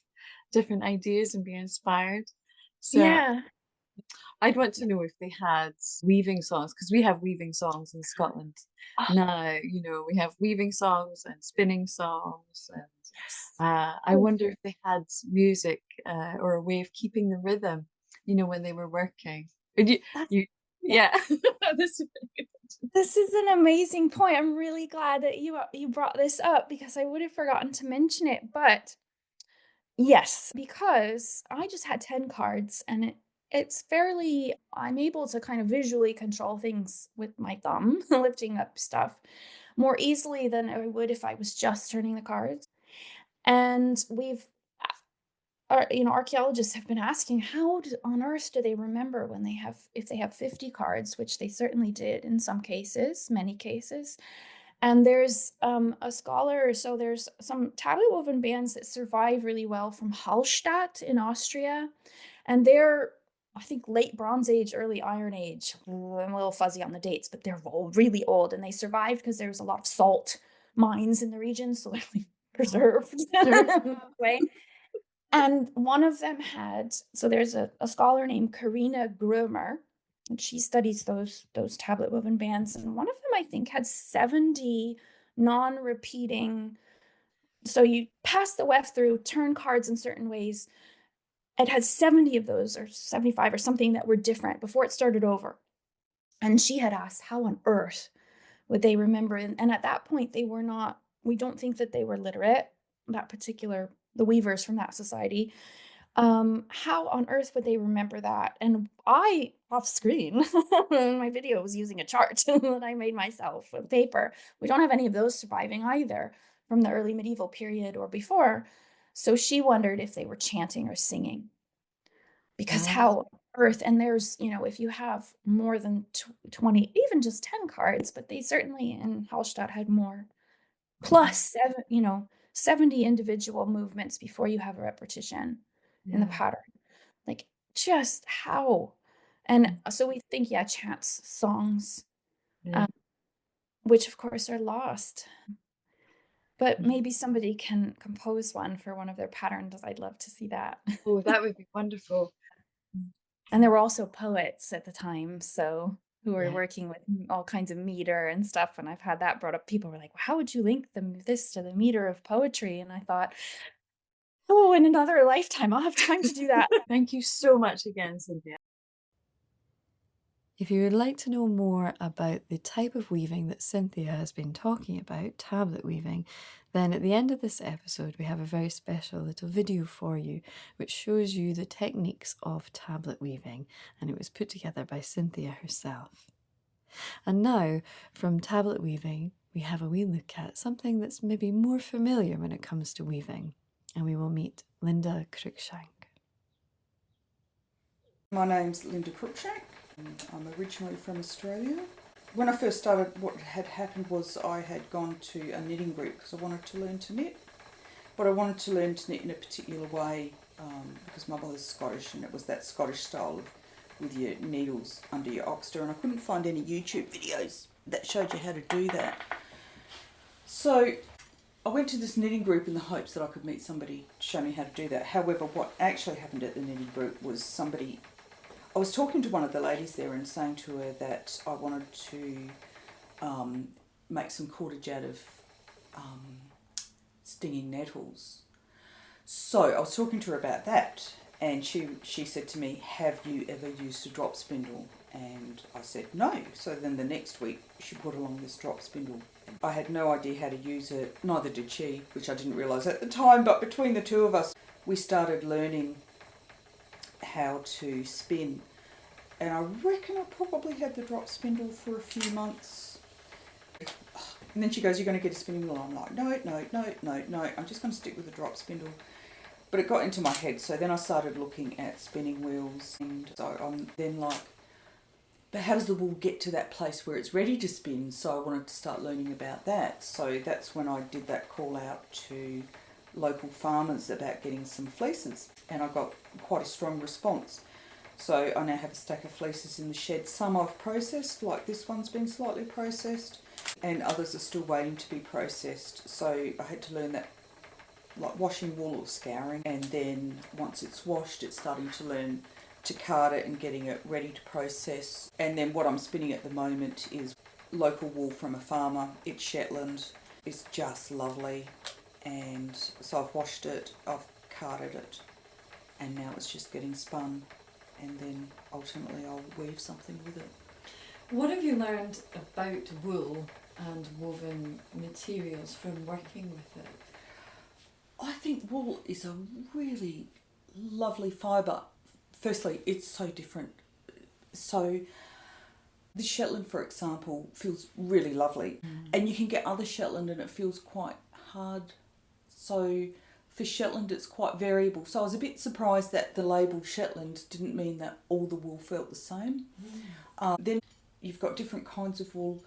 different ideas and be inspired. So yeah. I'd want to know if they had weaving songs, because we have weaving songs in Scotland Oh, now. We have weaving songs and spinning songs, and yes. I wonder if they had music or a way of keeping the rhythm, when they were working. And That's you, yeah. yeah, this is really good. This is an amazing point. I'm really glad that you brought this up because I would have forgotten to mention it. But yes, because I just had 10 cards and it's fairly I'm able to kind of visually control things with my thumb, lifting up stuff more easily than I would if I was just turning the cards. And we've archaeologists have been asking on earth do they remember when they have if they have 50 cards, which they certainly did in some cases, many cases. And there's a scholar, so there's some tablet woven bands that survive really well from Hallstatt in Austria, and they're I think late Bronze Age, early Iron Age. I'm a little fuzzy on the dates, but they're really old, and they survived because there was a lot of salt mines in the region, so they're like Oh, preserved sure. way. And one of them so there's a scholar named Karina Grumer, and she studies those tablet woven bands. And one of them, I think, had 70 non-repeating. So you pass the weft through, turn cards in certain ways. It had 70 of those, or 75 or something, that were different before it started over. And she had asked, how on earth would they remember? And at that point, we don't think that they were literate, the weavers from that society. How on earth would they remember that? And I, off screen, my video was using a chart that I made myself with paper. We don't have any of those surviving either from the early medieval period or before. So she wondered if they were chanting or singing, because Ah, how on earth, and there's, if you have more than 20, even just 10 cards, but they certainly in Hallstatt had more, plus 70 individual movements before you have a repetition in the yeah, pattern. Like, just how? And mm, so we think, yeah, chants, songs, yeah. um, which of course are lost. But Mm. maybe somebody can compose one for one of their patterns. I'd love to see that. Oh, that would be wonderful. Mm. And there were also poets at the time, so who were Yeah. working with all kinds of meter and stuff. And I've had that brought up. People were like, well, how would you link this to the meter of poetry? And I thought, oh, in another lifetime, I'll have time to do that. Thank you so much again, Cynthia. If you would like to know more about the type of weaving that Cynthia has been talking about, tablet weaving, then at the end of this episode we have a very special little video for you which shows you the techniques of tablet weaving, and it was put together by Cynthia herself. And now, from tablet weaving, we have a wee look at something that's maybe more familiar when it comes to weaving, and we will meet Linda Cruickshank. My name's Linda Cruickshank. I'm originally from Australia. When I first started, what had happened was I had gone to a knitting group because I wanted to learn to knit. But I wanted to learn to knit in a particular way because my mother's Scottish, and it was that Scottish style with your needles under your oxter, and I couldn't find any YouTube videos that showed you how to do that. So I went to this knitting group in the hopes that I could meet somebody to show me how to do that. However, what actually happened at the knitting group was I was talking to one of the ladies there and saying to her that I wanted to make some cordage out of stinging nettles. So I was talking to her about that, and she said to me, have you ever used a drop spindle? And I said no. So then the next week she brought along this drop spindle. I had no idea how to use it, neither did she, which I didn't realise at the time, but between the two of us we started learning how to spin, and I reckon I probably had the drop spindle for a few months. And then she goes, you're going to get a spinning wheel. I'm like, no, I'm just going to stick with the drop spindle. But it got into my head, so then I started looking at spinning wheels, and so I'm then like, but how does the wool get to that place where it's ready to spin? So I wanted to start learning about that. So that's when I did that call out to local farmers about getting some fleeces, and I got quite a strong response. So I now have a stack of fleeces in the shed. Some I've processed, like this one's been slightly processed, and others are still waiting to be processed. So I had to learn that, like washing wool or scouring, and then once it's washed, it's starting to learn to card it and getting it ready to process. And then what I'm spinning at the moment is local wool from a farmer. It's Shetland. It's just lovely. And so I've washed it, I've carded it, and now it's just getting spun, and then ultimately I'll weave something with it. What have you learned about wool and woven materials from working with it? I think wool is a really lovely fibre. Firstly, it's so different. So the Shetland, for example, feels really lovely, and you can get other Shetland and it feels quite hard. So for Shetland, it's quite variable. So I was a bit surprised that the label Shetland didn't mean that all the wool felt the same. Then you've got different kinds of wool,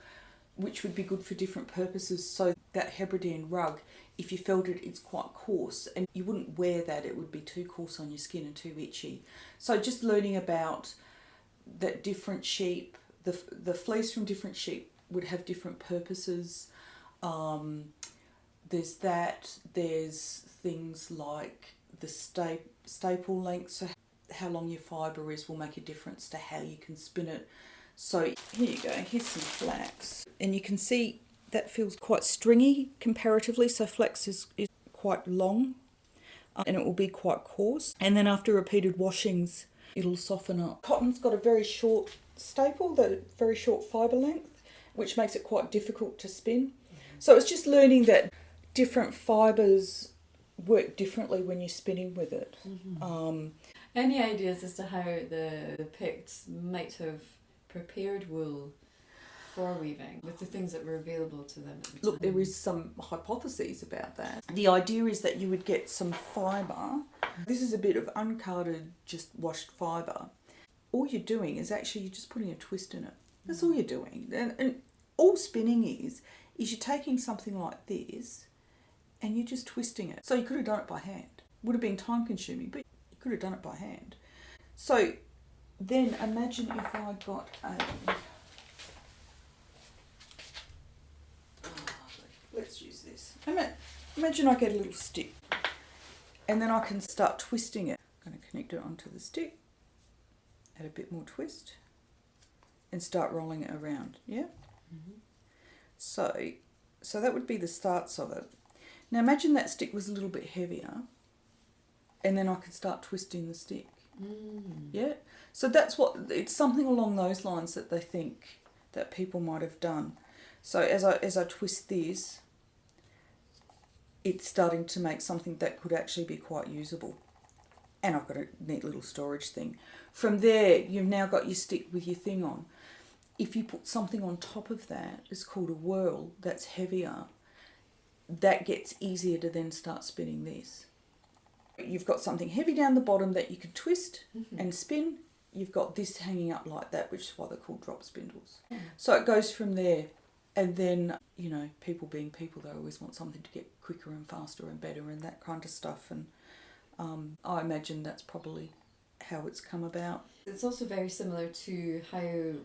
which would be good for different purposes. So that Hebridean rug, if you felt it, it's quite coarse, and you wouldn't wear that. It would be too coarse on your skin and too itchy. So just learning about that different sheep, the fleece from different sheep would have different purposes. There's things like the staple length, so how long your fibre is will make a difference to how you can spin it. So here you go, here's some flax. And you can see that feels quite stringy comparatively, so flax is quite long, and it will be quite coarse. And then after repeated washings, it'll soften up. Cotton's got a very short staple, very short fibre length, which makes it quite difficult to spin. So it's just learning that different fibres work differently when you're spinning with it. Any ideas as to how the Picts might have prepared wool for weaving with the things that were available to them at the time? Look, there is some hypotheses about that. The idea is that you would get some fibre. This is a bit of uncarded, just washed fibre. All you're doing is actually you're just putting a twist in it. That's all you're doing. And all spinning is you're taking something like this and you're just twisting it. So you could have done it by hand. Would have been time consuming, but you could have done it by hand. So then imagine if I got let's use this. Imagine I get a little stick and then I can start twisting it. I'm going to connect it onto the stick, add a bit more twist, and start rolling it around. Yeah? So that would be the starts of it. Now imagine that stick was a little bit heavier, and then I could start twisting the stick. Yeah? So it's something along those lines that they think that people might have done. So as I twist this, it's starting to make something that could actually be quite usable. And I've got a neat little storage thing. From there, you've now got your stick with your thing on. If you put something on top of that, it's called a whirl, that's heavier, that gets easier to then start spinning this. You've got something heavy down the bottom that you can twist and spin. You've got this hanging up like that, which is why they're called drop spindles. So it goes from there. And then, people being people, they always want something to get quicker and faster and better and that kind of stuff. And I imagine that's probably how it's come about. It's also very similar to how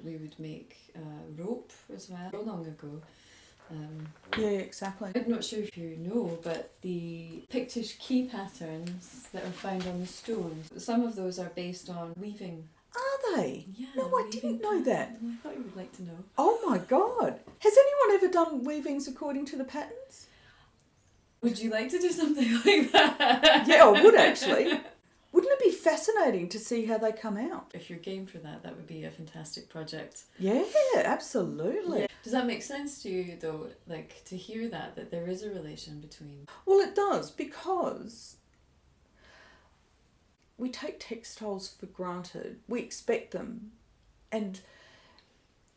we would make rope as well, so long ago. Yeah, exactly. I'm not sure if you know, but the Pictish key patterns that are found on the stones, some of those are based on weaving. Are they? Yeah. No, I didn't know that. I thought you would like to know. Oh my God. Has anyone ever done weavings according to the patterns? Would you like to do something like that? Yeah, I would actually. Wouldn't it be fascinating to see how they come out? If you're game for that, that would be a fantastic project. Yeah, absolutely. Yeah. Does that make sense to you, though, like, to hear that there is a relation between... Well, it does, because we take textiles for granted. We expect them, and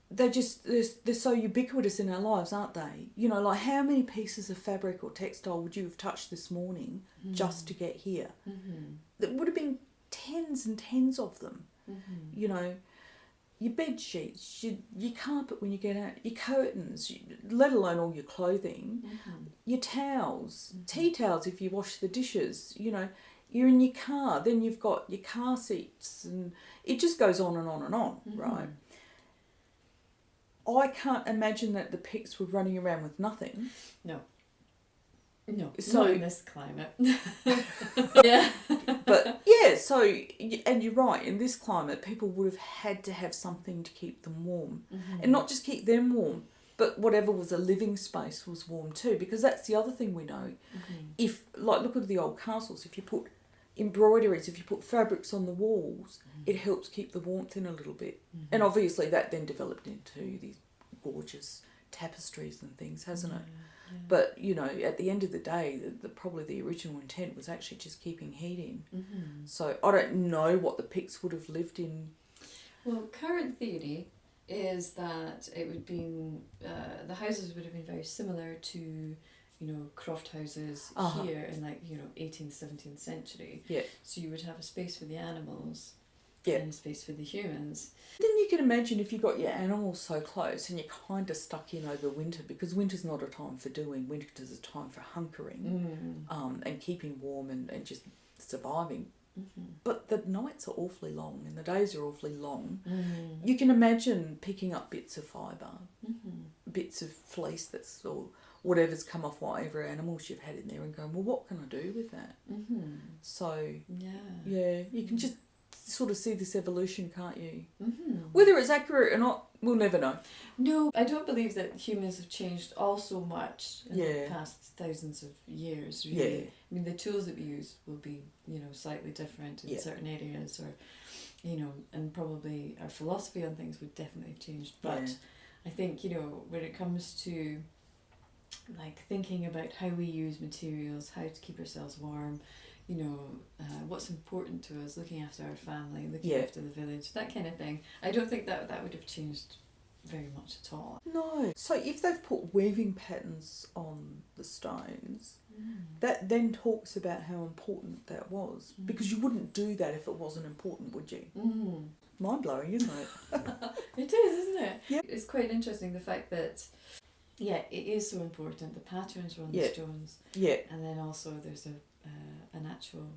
they're so ubiquitous in our lives, aren't they? Like how many pieces of fabric or textile would you have touched this morning just to get here? There would have been tens and tens of them, your bed sheets, your carpet when you get out, your curtains, let alone all your clothing, your towels, tea towels if you wash the dishes, you know, you're in your car, then you've got your car seats, and it just goes on and on and on, right? I can't imagine that the Picts were running around with nothing. No, So, not in this climate. Yeah. But yeah, so, and you're right, in this climate, people would have had to have something to keep them warm. And not just keep them warm, but whatever was a living space was warm too, because that's the other thing we know. If, like, look at the old castles, if you put embroideries, if you put fabrics on the walls, it helps keep the warmth in a little bit. And obviously that then developed into these gorgeous tapestries and things, hasn't it? But, you know, at the end of the day, probably the original intent was actually just keeping heat in. So I don't know what the Picts would have lived in. Well, current theory is that it would be the houses would have been very similar to, you know, croft houses here in, like, you know, 18th, 17th century. Yeah. So you would have a space for the animals Yeah. and a space for the humans. Then you can imagine if you've got your animals so close and you're kind of stuck in over winter, because winter's not a time for doing, winter's a time for hunkering and keeping warm and just surviving. But the nights are awfully long and the days are awfully long. You can imagine picking up bits of fibre, bits of fleece that's, or whatever's come off whatever animals you've had in there, and going, well, what can I do with that? So, yeah, you can just sort of see this evolution, can't you? Whether it's accurate or not, we'll never know. No, I don't believe that humans have changed all so much in the Yeah. past thousands of years, really. Yeah. I mean, the tools that we use will be, you know, slightly different in Yeah. certain areas, or, you know, and probably our philosophy on things would definitely have changed. But Yeah. I think, you know, when it comes to, like, thinking about how we use materials, how to keep ourselves warm, you know, what's important to us, looking after our family, looking Yeah. after the village, that kind of thing, I don't think that would have changed very much at all. No. So if they've put weaving patterns on the stones, that then talks about how important that was. Because you wouldn't do that if it wasn't important, would you? Mind blowing, isn't it? It is, isn't it? Yeah. It's quite interesting, the fact that, yeah, it is so important. The patterns were on the Yeah. stones, Yeah. and then also there's an actual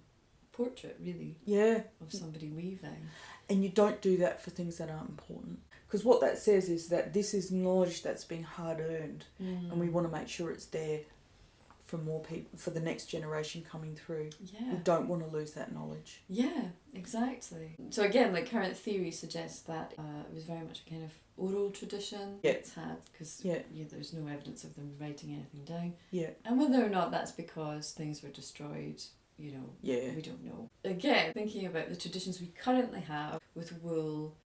portrait, really, Yeah. of somebody weaving. And you don't do that for things that aren't important. Because what that says is that this is knowledge that's been hard earned, and we want to make sure it's there for more people, for the next generation coming through. Yeah. We don't want to lose that knowledge. Yeah, exactly. So again, like, current theory suggests that it was very much a kind of oral tradition Yeah. it's had, because Yeah. there's no evidence of them writing anything down. Yeah. And whether or not that's because things were destroyed, you know, Yeah. we don't know. Again, thinking about the traditions we currently have with wool,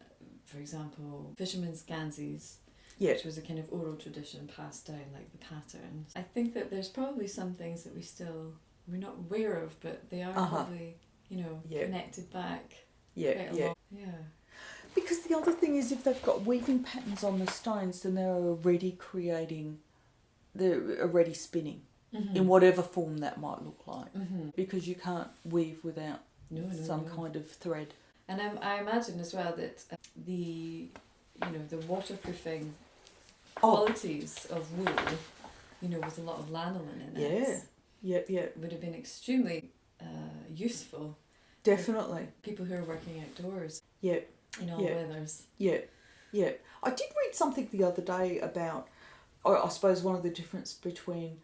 for example, fishermen's ganzes, Yeah. which was a kind of oral tradition passed down, like the patterns. I think that there's probably some things that we're not aware of, but they are probably, you know, Yeah. connected back Yeah. quite a Yeah. lot. Yeah. Because the other thing is, if they've got weaving patterns on the stones, then they're already spinning in whatever form that might look like. Because you can't weave without some kind of thread. And I imagine as well that the waterproofing qualities of wool, you know, with a lot of lanolin in it, Yeah. would have been extremely useful. Definitely. People who are working outdoors. Yeah. In all Yeah. weathers. Yeah. Yeah. I did read something the other day about, I suppose, one of the difference between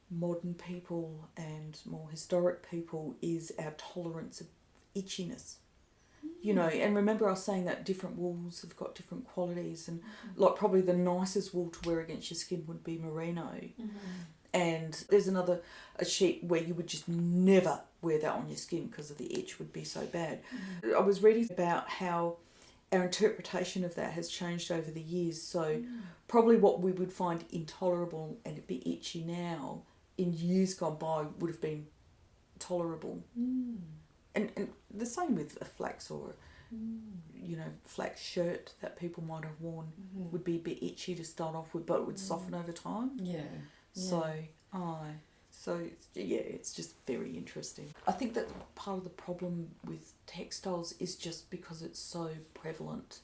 modern people and more historic people is our tolerance of itchiness. You know, and remember I was saying that different wools have got different qualities, and like probably the nicest wool to wear against your skin would be merino. And there's a sheet where you would just never wear that on your skin because of the itch would be so bad. I was reading about how our interpretation of that has changed over the years. So probably what we would find intolerable and it'd be itchy now, in years gone by, would have been tolerable. And the same with a flax or, you know, flax shirt that people might have worn would be a bit itchy to start off with, but it would soften over time. Yeah. So it's just very interesting. I think that part of the problem with textiles is just because it's so prevalent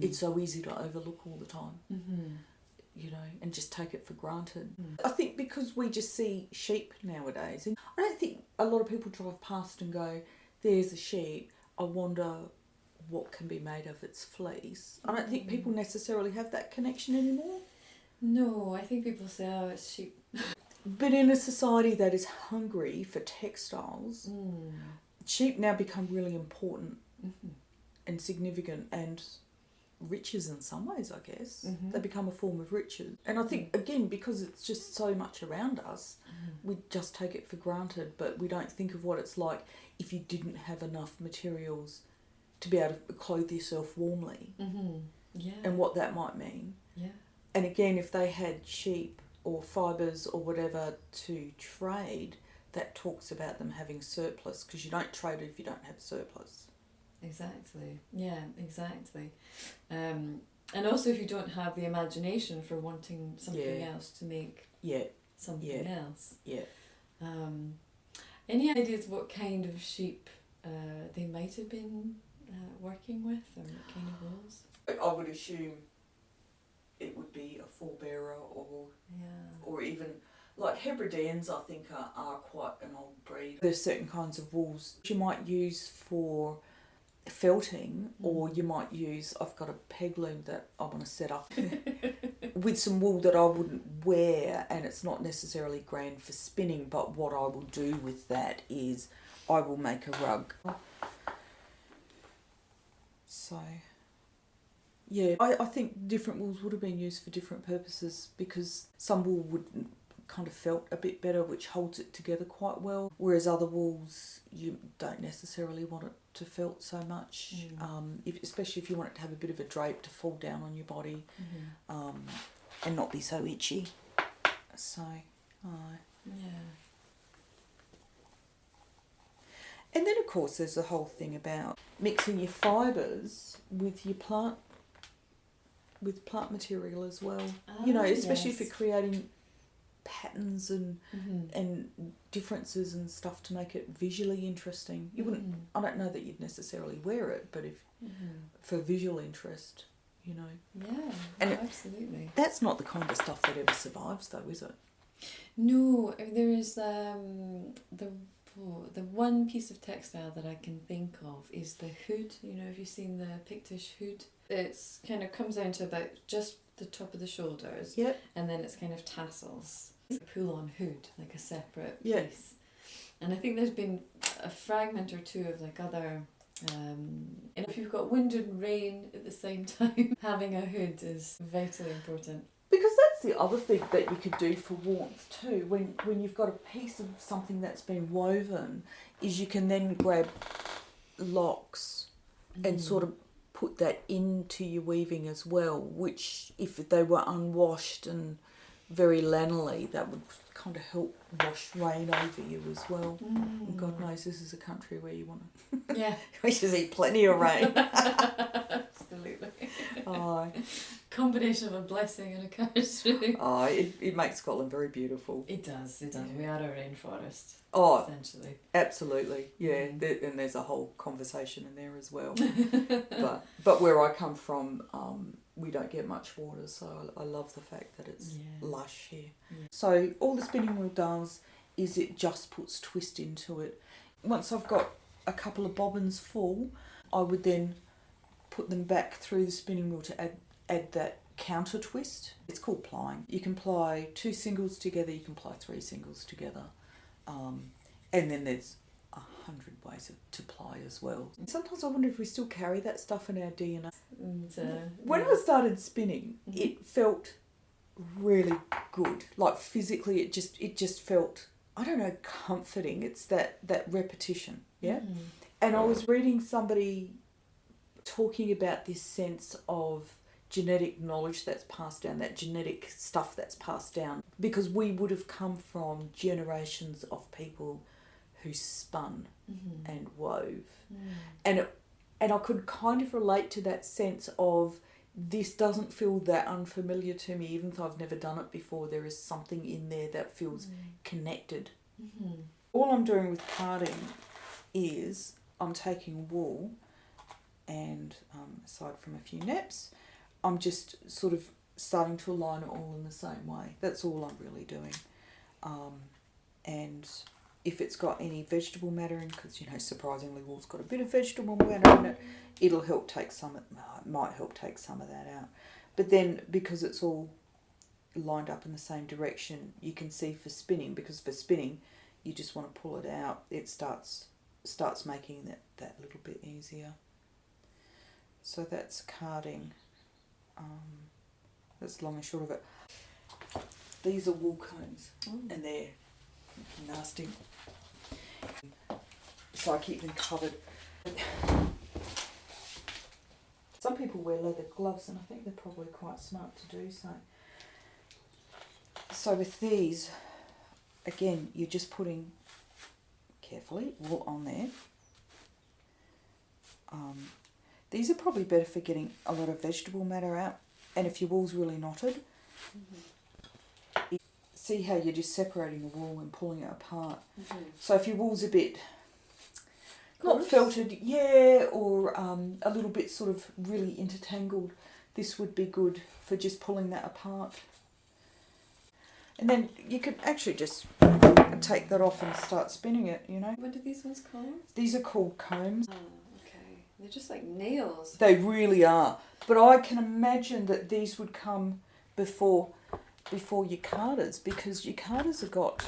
It's so easy to overlook all the time. You know, and just take it for granted. I think because we just see sheep nowadays, and I don't think a lot of people drive past and go, there's a sheep, I wonder what can be made of its fleece. I don't think people necessarily have that connection anymore. No, I think people say, oh, it's sheep. But in a society that is hungry for textiles, sheep now become really important and significant and riches in some ways, I guess. They become a form of riches. And I think, again, because it's just so much around us, we just take it for granted, but we don't think of what it's like if you didn't have enough materials to be able to clothe yourself warmly. And what that might mean. And again, if they had sheep or fibres or whatever to trade, that talks about them having surplus, because you don't trade if you don't have surplus. Exactly. Yeah, exactly. And also if you don't have the imagination for wanting something else to make something else. Any ideas what kind of sheep they might have been working with, or what kind of roles? I would assume it would be a forebearer, or even like Hebrideans, I think are quite an old breed. There's certain kinds of wools you might use for felting, or you might use, I've got a peg loom that I want to set up with some wool that I wouldn't wear, and it's not necessarily grand for spinning, but what I will do with that is I will make a rug. So yeah, I think different wools would have been used for different purposes, because some wool would kind of felt a bit better, which holds it together quite well, whereas other wools you don't necessarily want it to felt so much, especially if you want it to have a bit of a drape to fall down on your body, and not be so itchy. So and then of course there's the whole thing about mixing your fibres with your plant material as well. You know, especially if you're creating patterns and differences and stuff to make it visually interesting. You wouldn't, I don't know that you'd necessarily wear it, but if for visual interest, you know. Yeah, and absolutely. That's not the kind of stuff that ever survives though, is it? No, there is the one piece of textile that I can think of is the hood. You know, have you seen the Pictish hood? It's kind of comes down to about just the top of the shoulders. Yep. And then it's kind of tassels. It's a pull-on hood, like a separate piece. And I think there's been a fragment or two of like other... and if you've got wind and rain at the same time, having a hood is vitally important. Because that's the other thing that you could do for warmth too, when you've got a piece of something that's been woven, is you can then grab locks and sort of put that into your weaving as well, which if they were unwashed and very lanolly, that would kind of help wash rain over you as well. And God knows this is a country where you want to we should see plenty of rain. Absolutely. Combination of a blessing and a curse. It makes Scotland very beautiful. It does. We are a rainforest. Essentially. Absolutely. Yeah, and there's a whole conversation in there as well. but where I come from, we don't get much water, so I love the fact that it's lush here. So all the spinning wheel does is it just puts twist into it. Once I've got a couple of bobbins full, I would then put them back through the spinning wheel to add that counter twist. It's called plying. You can ply 2 singles together, you can ply 3 singles together. And then there's 100 ways to ply as well. Sometimes I wonder if we still carry that stuff in our DNA. When I started spinning, it felt really good. Like physically, it just felt, I don't know, comforting. It's that repetition, And I was reading somebody talking about this sense of genetic knowledge that's passed down, that genetic stuff that's passed down, because we would have come from generations of people who spun and wove, and I could kind of relate to that sense of this doesn't feel that unfamiliar to me, even though I've never done it before. There is something in there that feels connected. All I'm doing with carding is I'm taking wool and aside from a few naps, I'm just sort of starting to align it all in the same way. That's all I'm really doing. And if it's got any vegetable matter in, because, surprisingly wool's got a bit of vegetable matter in it, it'll help take some, it might help take some of that out. But then, because it's all lined up in the same direction, you can see for spinning, because for spinning, you just want to pull it out, it starts making that little bit easier. So that's carding. That's long and short of it. These are wool combs, and they're nasty. So I keep them covered. Some people wear leather gloves, and I think they're probably quite smart to do so. So with these, again, you're just putting carefully wool on there. These are probably better for getting a lot of vegetable matter out, and if your wool's really knotted, see how you're just separating the wool and pulling it apart. So if your wool's a bit not felted, or a little bit sort of really intertangled, this would be good for just pulling that apart. And then you could actually just take that off and start spinning it, What are these ones called? These are called combs. Oh, okay. They're just like nails. They really are. But I can imagine that these would come before your carders, because your carders have got...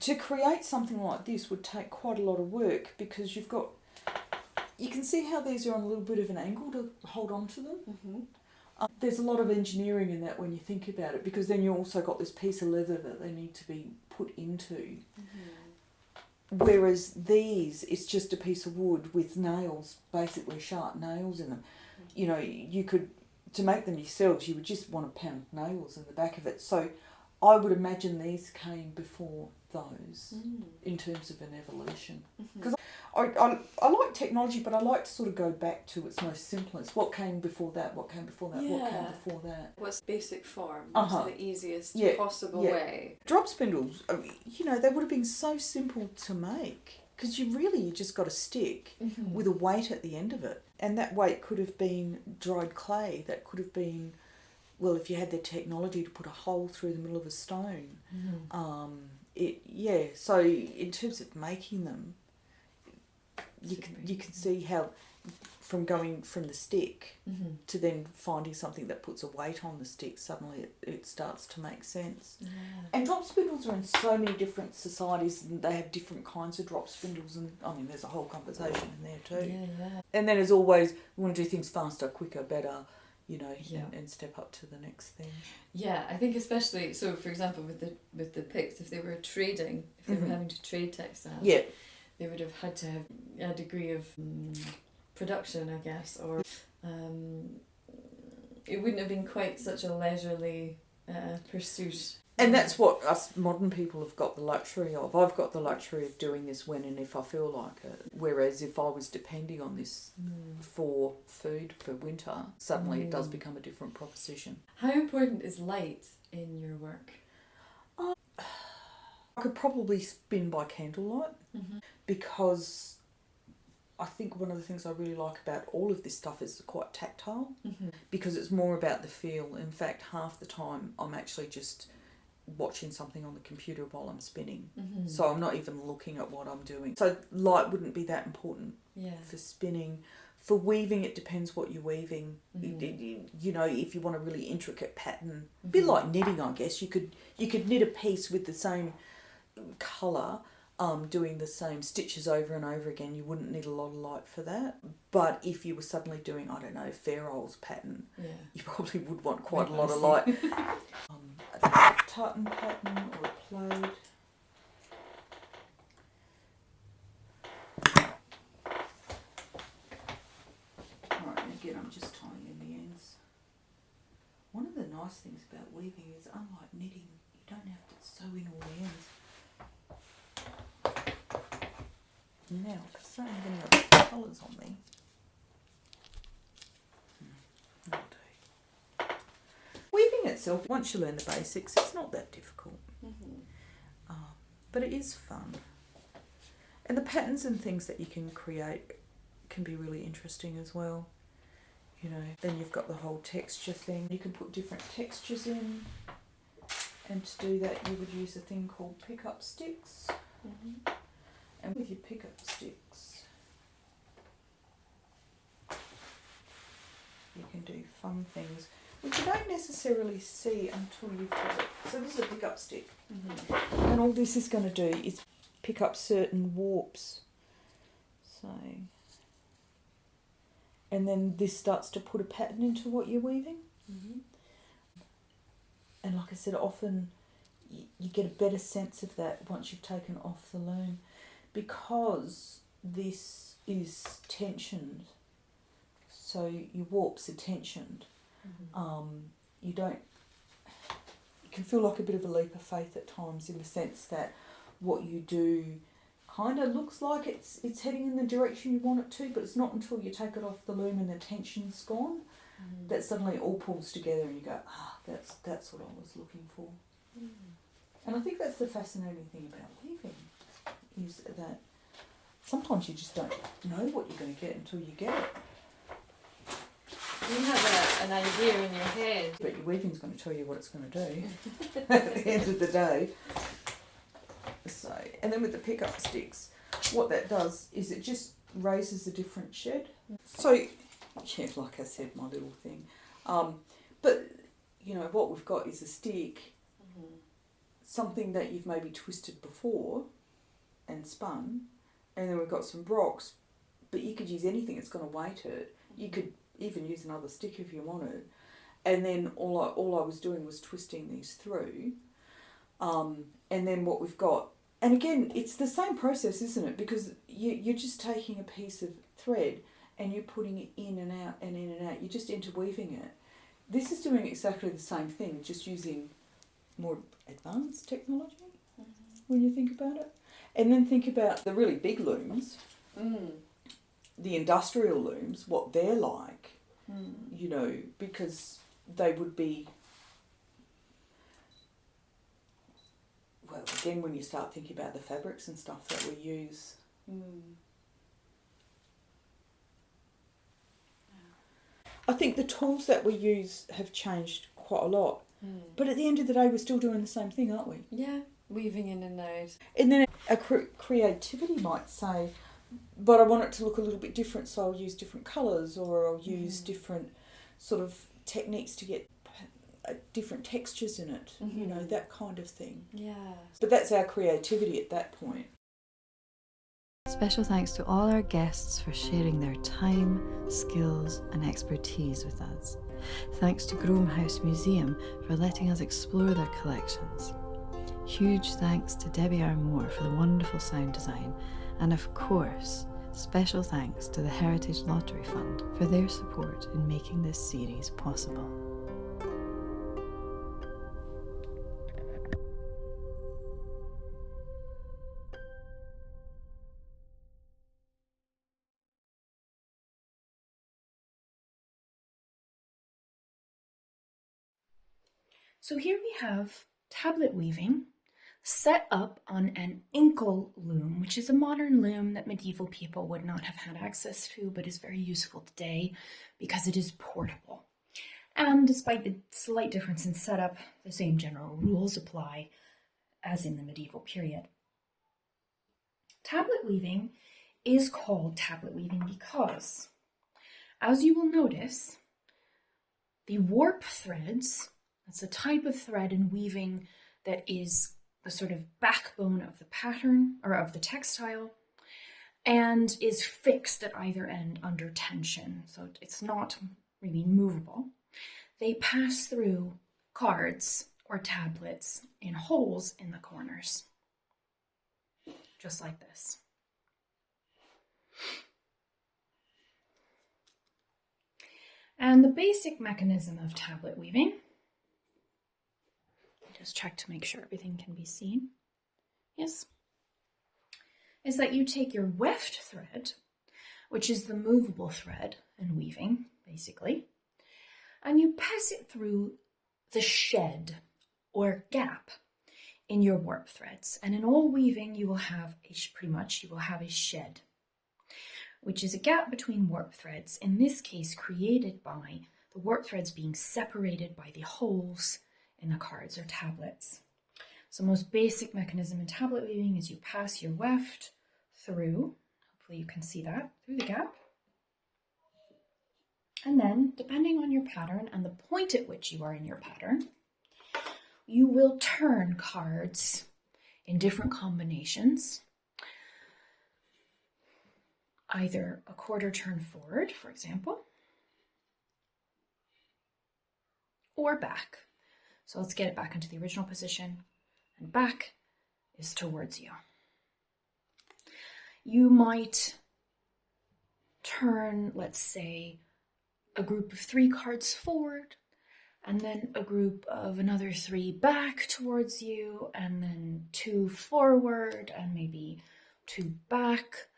To create something like this would take quite a lot of work, because you've got... You can see how these are on a little bit of an angle to hold on to them. There's a lot of engineering in that when you think about it, because then you also got this piece of leather that they need to be put into. Whereas these, it's just a piece of wood with nails, basically sharp nails in them. You could, to make them yourselves, you would just want to pound nails in the back of it. So I would imagine these came before those in terms of an evolution. Because I like technology, but I like to sort of go back to its most simplest. What came before that? What came before that? What came before that? What's basic form? What's the easiest possible way? Drop spindles, they would have been so simple to make, because you just got a stick with a weight at the end of it. And that weight could have been dried clay. That could have been, well, if you had the technology to put a hole through the middle of a stone. So in terms of making them, you can see how from going from the stick to then finding something that puts a weight on the stick, suddenly it starts to make sense. And drop spindles are in so many different societies, and they have different kinds of drop spindles, and there's a whole conversation in there too. And then as always, we want to do things faster, quicker, better, and step up to the next thing. I think especially, so for example with the Picts, if they were trading, if they were having to trade textiles, they would have had to have a degree of production, I guess, or it wouldn't have been quite such a leisurely pursuit. And that's what us modern people have got the luxury of. I've got the luxury of doing this when and if I feel like it. Whereas if I was depending on this for food for winter, suddenly it does become a different proposition. How important is light in your work? I could probably spin by candlelight, because I think one of the things I really like about all of this stuff is quite tactile, because it's more about the feel. In fact, half the time I'm actually just watching something on the computer while I'm spinning. So I'm not even looking at what I'm doing. So light wouldn't be that important for spinning. For weaving, it depends what you're weaving. If you want a really intricate pattern, a bit like knitting, I guess, you could knit a piece with the same colour, doing the same stitches over and over again. You wouldn't need a lot of light for that. But if you were suddenly doing, I don't know, Pharaoh's pattern, you probably would want quite a lot of light. A tartan pattern or a plaid. Alright, again, I'm just tying in the ends. One of the nice things about weaving is, unlike knitting, you don't have to sew in all the ends. Now, because I don't have any other colours on me. That'll do. Weaving itself, once you learn the basics, it's not that difficult. But it is fun. And the patterns and things that you can create can be really interesting as well. You know, then you've got the whole texture thing. You can put different textures in, and to do that you would use a thing called pickup sticks. And with your pickup sticks you can do fun things which you don't necessarily see until you've got it. So this is a pickup stick, and all this is going to do is pick up certain warps. So, and then this starts to put a pattern into what you're weaving. And like I said, often you get a better sense of that once you've taken off the loom, because this is tensioned. So your warps are tensioned. You can feel like a bit of a leap of faith at times, in the sense that what you do kind of looks like it's heading in the direction you want it to, but it's not until you take it off the loom and the tension's gone that suddenly it all pulls together and you go, that's what I was looking for. And I think that's the fascinating thing about weaving, is that sometimes you just don't know what you're going to get until you get it. You have an idea in your head, but your weaving's going to tell you what it's going to do at the end of the day. So, and then with the pickup sticks, what that does is it just raises a different shed. So, yeah, like I said, my little thing. But, you know, what we've got is a stick, something that you've maybe twisted before and spun, and then we've got some brocks, but you could use anything that's going to weight it. You could even use another stick if you wanted. And then all I was doing was twisting these through. And then what we've got, and again, it's the same process, isn't it? Because you're just taking a piece of thread and you're putting it in and out and in and out. You're just interweaving it. This is doing exactly the same thing, just using more advanced technology when you think about it. And then think about the really big looms, the industrial looms, what they're like, you know, because they would be, well, again, when you start thinking about the fabrics and stuff that we use. I think the tools that we use have changed quite a lot. But at the end of the day, we're still doing the same thing, aren't we? Yeah, weaving in and out. And then a creativity might say, but I want it to look a little bit different, so I'll use different colours, or I'll use different sort of techniques to get different textures in it, you know, that kind of thing. Yeah. But that's our creativity at that point. Special thanks to all our guests for sharing their time, skills and expertise with us. Thanks to Groom House Museum for letting us explore their collections. Huge thanks to Debbie R. Moore for the wonderful sound design, and of course, special thanks to the Heritage Lottery Fund for their support in making this series possible. So here we have tablet weaving set up on an inkle loom, which is a modern loom that medieval people would not have had access to, but is very useful today because it is portable. And despite the slight difference in setup, the same general rules apply as in the medieval period. Tablet weaving is called tablet weaving because, as you will notice, the warp threads, that's a type of thread in weaving that is the sort of backbone of the pattern or of the textile, and is fixed at either end under tension, so it's not really movable. They pass through cards or tablets in holes in the corners, just like this. And the basic mechanism of tablet weaving, just check to make sure everything can be seen, yes, is that you take your weft thread, which is the movable thread in weaving, basically, and you pass it through the shed or gap in your warp threads. And in all weaving, you will have a shed, which is a gap between warp threads, in this case created by the warp threads being separated by the holes in the cards or tablets. So most basic mechanism in tablet weaving is you pass your weft through, hopefully you can see that, through the gap. And then, depending on your pattern and the point at which you are in your pattern, you will turn cards in different combinations, either a quarter turn forward, for example, or back. So let's get it back into the original position, and back is towards you. You might turn, let's say, a group of 3 cards forward, and then a group of another 3 back towards you, and then 2 forward, and maybe 2 back.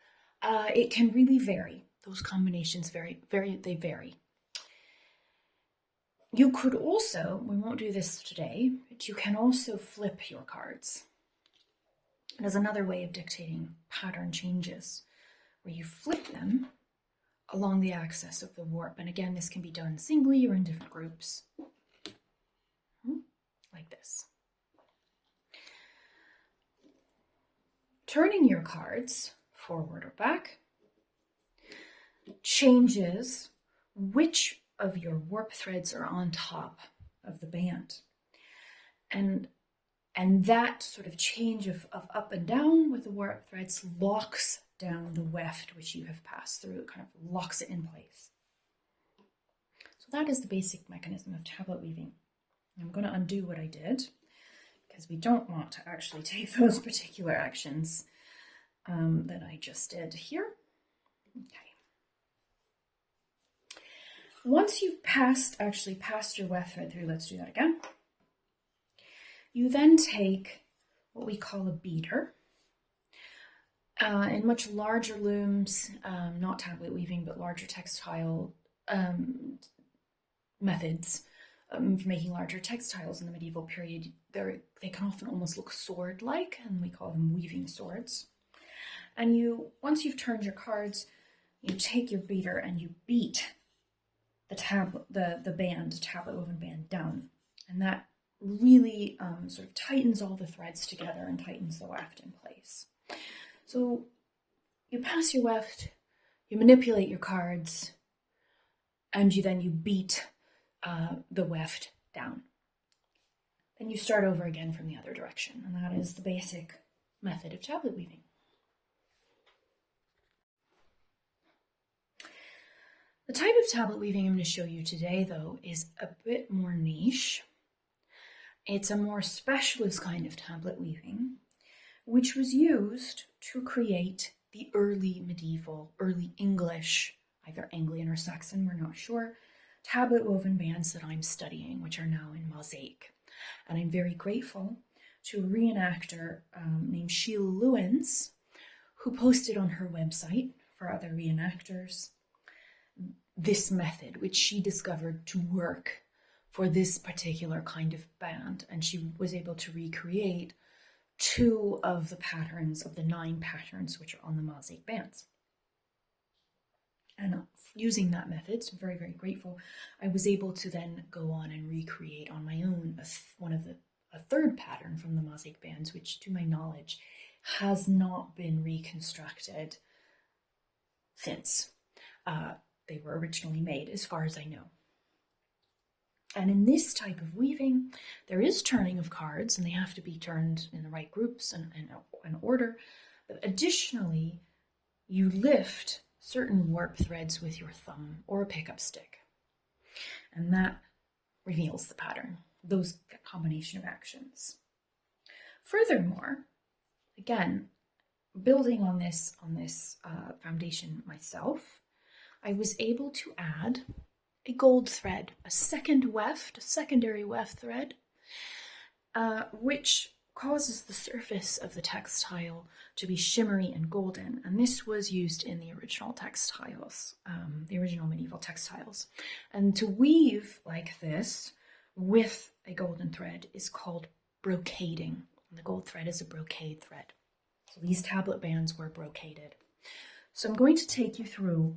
It can really vary. Those combinations vary. You could also, we won't do this today, but you can also flip your cards. It is another way of dictating pattern changes, where you flip them along the axis of the warp. And again, this can be done singly or in different groups, like this. Turning your cards forward or back changes which of your warp threads are on top of the band. And that sort of change of up and down with the warp threads locks down the weft which you have passed through. It kind of locks it in place. So that is the basic mechanism of tablet weaving. I'm going to undo what I did, because we don't want to actually take those particular actions that I just did here. Okay. Once you've passed your weft thread through, let's do that again. You then take what we call a beater. In much larger looms, not tablet weaving, but larger textile methods for making larger textiles in the medieval period, they can often almost look sword-like, and we call them weaving swords. And once you've turned your cards, you take your beater and you beat the tablet woven band down, and that really sort of tightens all the threads together and tightens the weft in place. So you pass your weft, you manipulate your cards, and you beat the weft down. Then you start over again from the other direction, and that is the basic method of tablet weaving. The type of tablet weaving I'm going to show you today, though, is a bit more niche. It's a more specialist kind of tablet weaving, which was used to create the early medieval, early English, either Anglian or Saxon, we're not sure, tablet woven bands that I'm studying, which are now in Maaseik. And I'm very grateful to a reenactor named Sheila Lewins, who posted on her website for other reenactors this method, which she discovered to work for this particular kind of band. And she was able to recreate 2 of the patterns of the 9 patterns which are on the Maaseik bands. And using that method, so I'm very, very grateful, I was able to then go on and recreate on my own a 3rd pattern from the Maaseik bands, which to my knowledge has not been reconstructed since they were originally made, as far as I know. And in this type of weaving, there is turning of cards, and they have to be turned in the right groups and order. But additionally, you lift certain warp threads with your thumb or a pickup stick, and that reveals the pattern, those combination of actions. Furthermore, again, building on this foundation myself, I was able to add a gold thread, a secondary weft thread, which causes the surface of the textile to be shimmery and golden. And this was used in the original textiles, the original medieval textiles. And to weave like this with a golden thread is called brocading. And the gold thread is a brocade thread. So these tablet bands were brocaded. So I'm going to take you through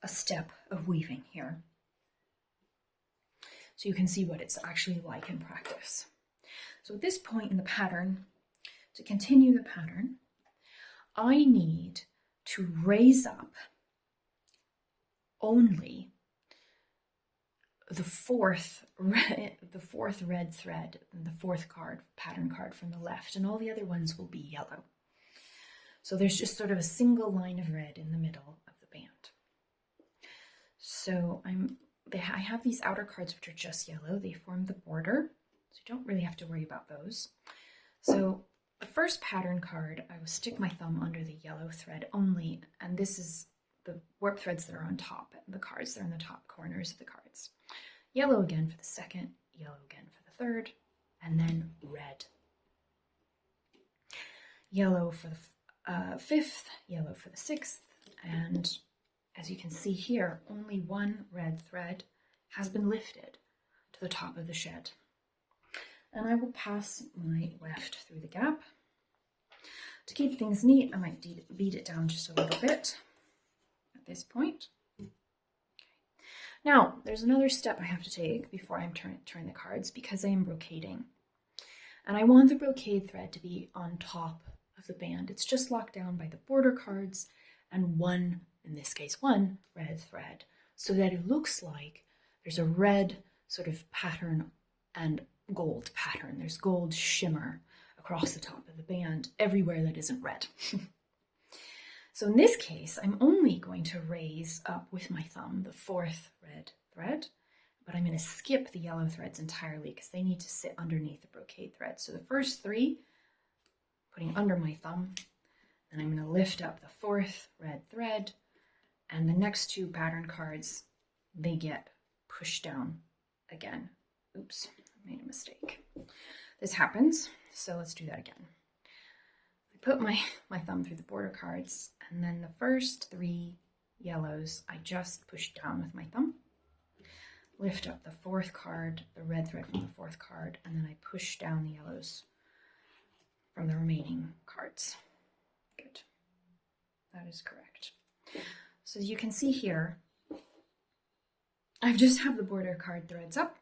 a step of weaving here, so you can see what it's actually like in practice. So at this point in the pattern, to continue the pattern, I need to raise up only the fourth red thread, and the fourth pattern card from the left, and all the other ones will be yellow. So there's just sort of a single line of red in the middle of the band. So I have these outer cards which are just yellow. They form the border, so you don't really have to worry about those. So the first pattern card, I will stick my thumb under the yellow thread only, and this is the warp threads that are on top, the cards that are in the top corners of the cards. Yellow again for the second, yellow again for the third, and then red. Yellow for the fifth, yellow for the sixth, and as you can see here, only one red thread has been lifted to the top of the shed. And I will pass my weft through the gap. To keep things neat, I might beat it down just a little bit at this point. Okay. Now, there's another step I have to take before I turn the cards, because I am brocading. And I want the brocade thread to be on top of the band. It's just locked down by the border cards and one, in this case, one red thread, so that it looks like there's a red sort of pattern and gold pattern. There's gold shimmer across the top of the band everywhere that isn't red. So in this case, I'm only going to raise up with my thumb the fourth red thread, but I'm going to skip the yellow threads entirely because they need to sit underneath the brocade thread. So the first three, putting under my thumb, then I'm going to lift up the fourth red thread, and the next two pattern cards, they get pushed down again. Oops, I made a mistake. This happens, so let's do that again. I put my thumb through the border cards, and then the first three yellows I just push down with my thumb. Lift up the fourth card, the red thread from the fourth card, and then I push down the yellows from the remaining cards. Good. That is correct. So you can see here, I just have the border card threads up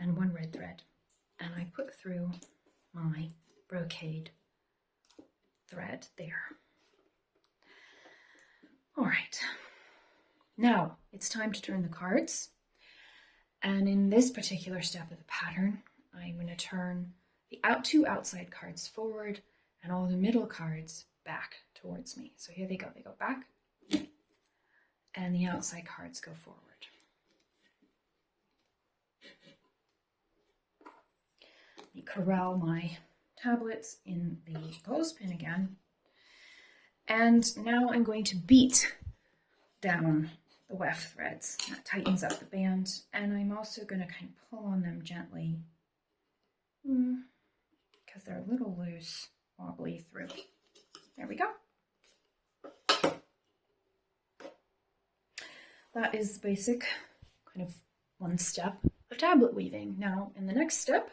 and one red thread, and I put through my brocade thread there. All right, now it's time to turn the cards, and in this particular step of the pattern, I'm going to turn the two outside cards forward and all the middle cards back towards me. So here they go back, and the outside cards go forward. Let me corral my tablets in the clothespin again, and now I'm going to beat down the weft threads. That tightens up the band, and I'm also going to kind of pull on them gently because they're a little loose, wobbly through. There we go. That is basic kind of one step of tablet weaving. Now, in the next step,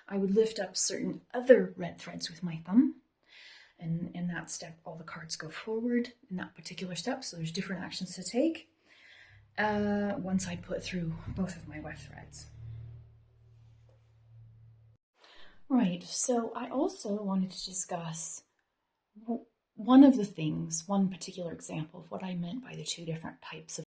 I would lift up certain other red threads with my thumb. And in that step, all the cards go forward in that particular step. So there's different actions to take once I put through both of my weft threads. Right, so I also wanted to discuss one particular example of what I meant by the two different types of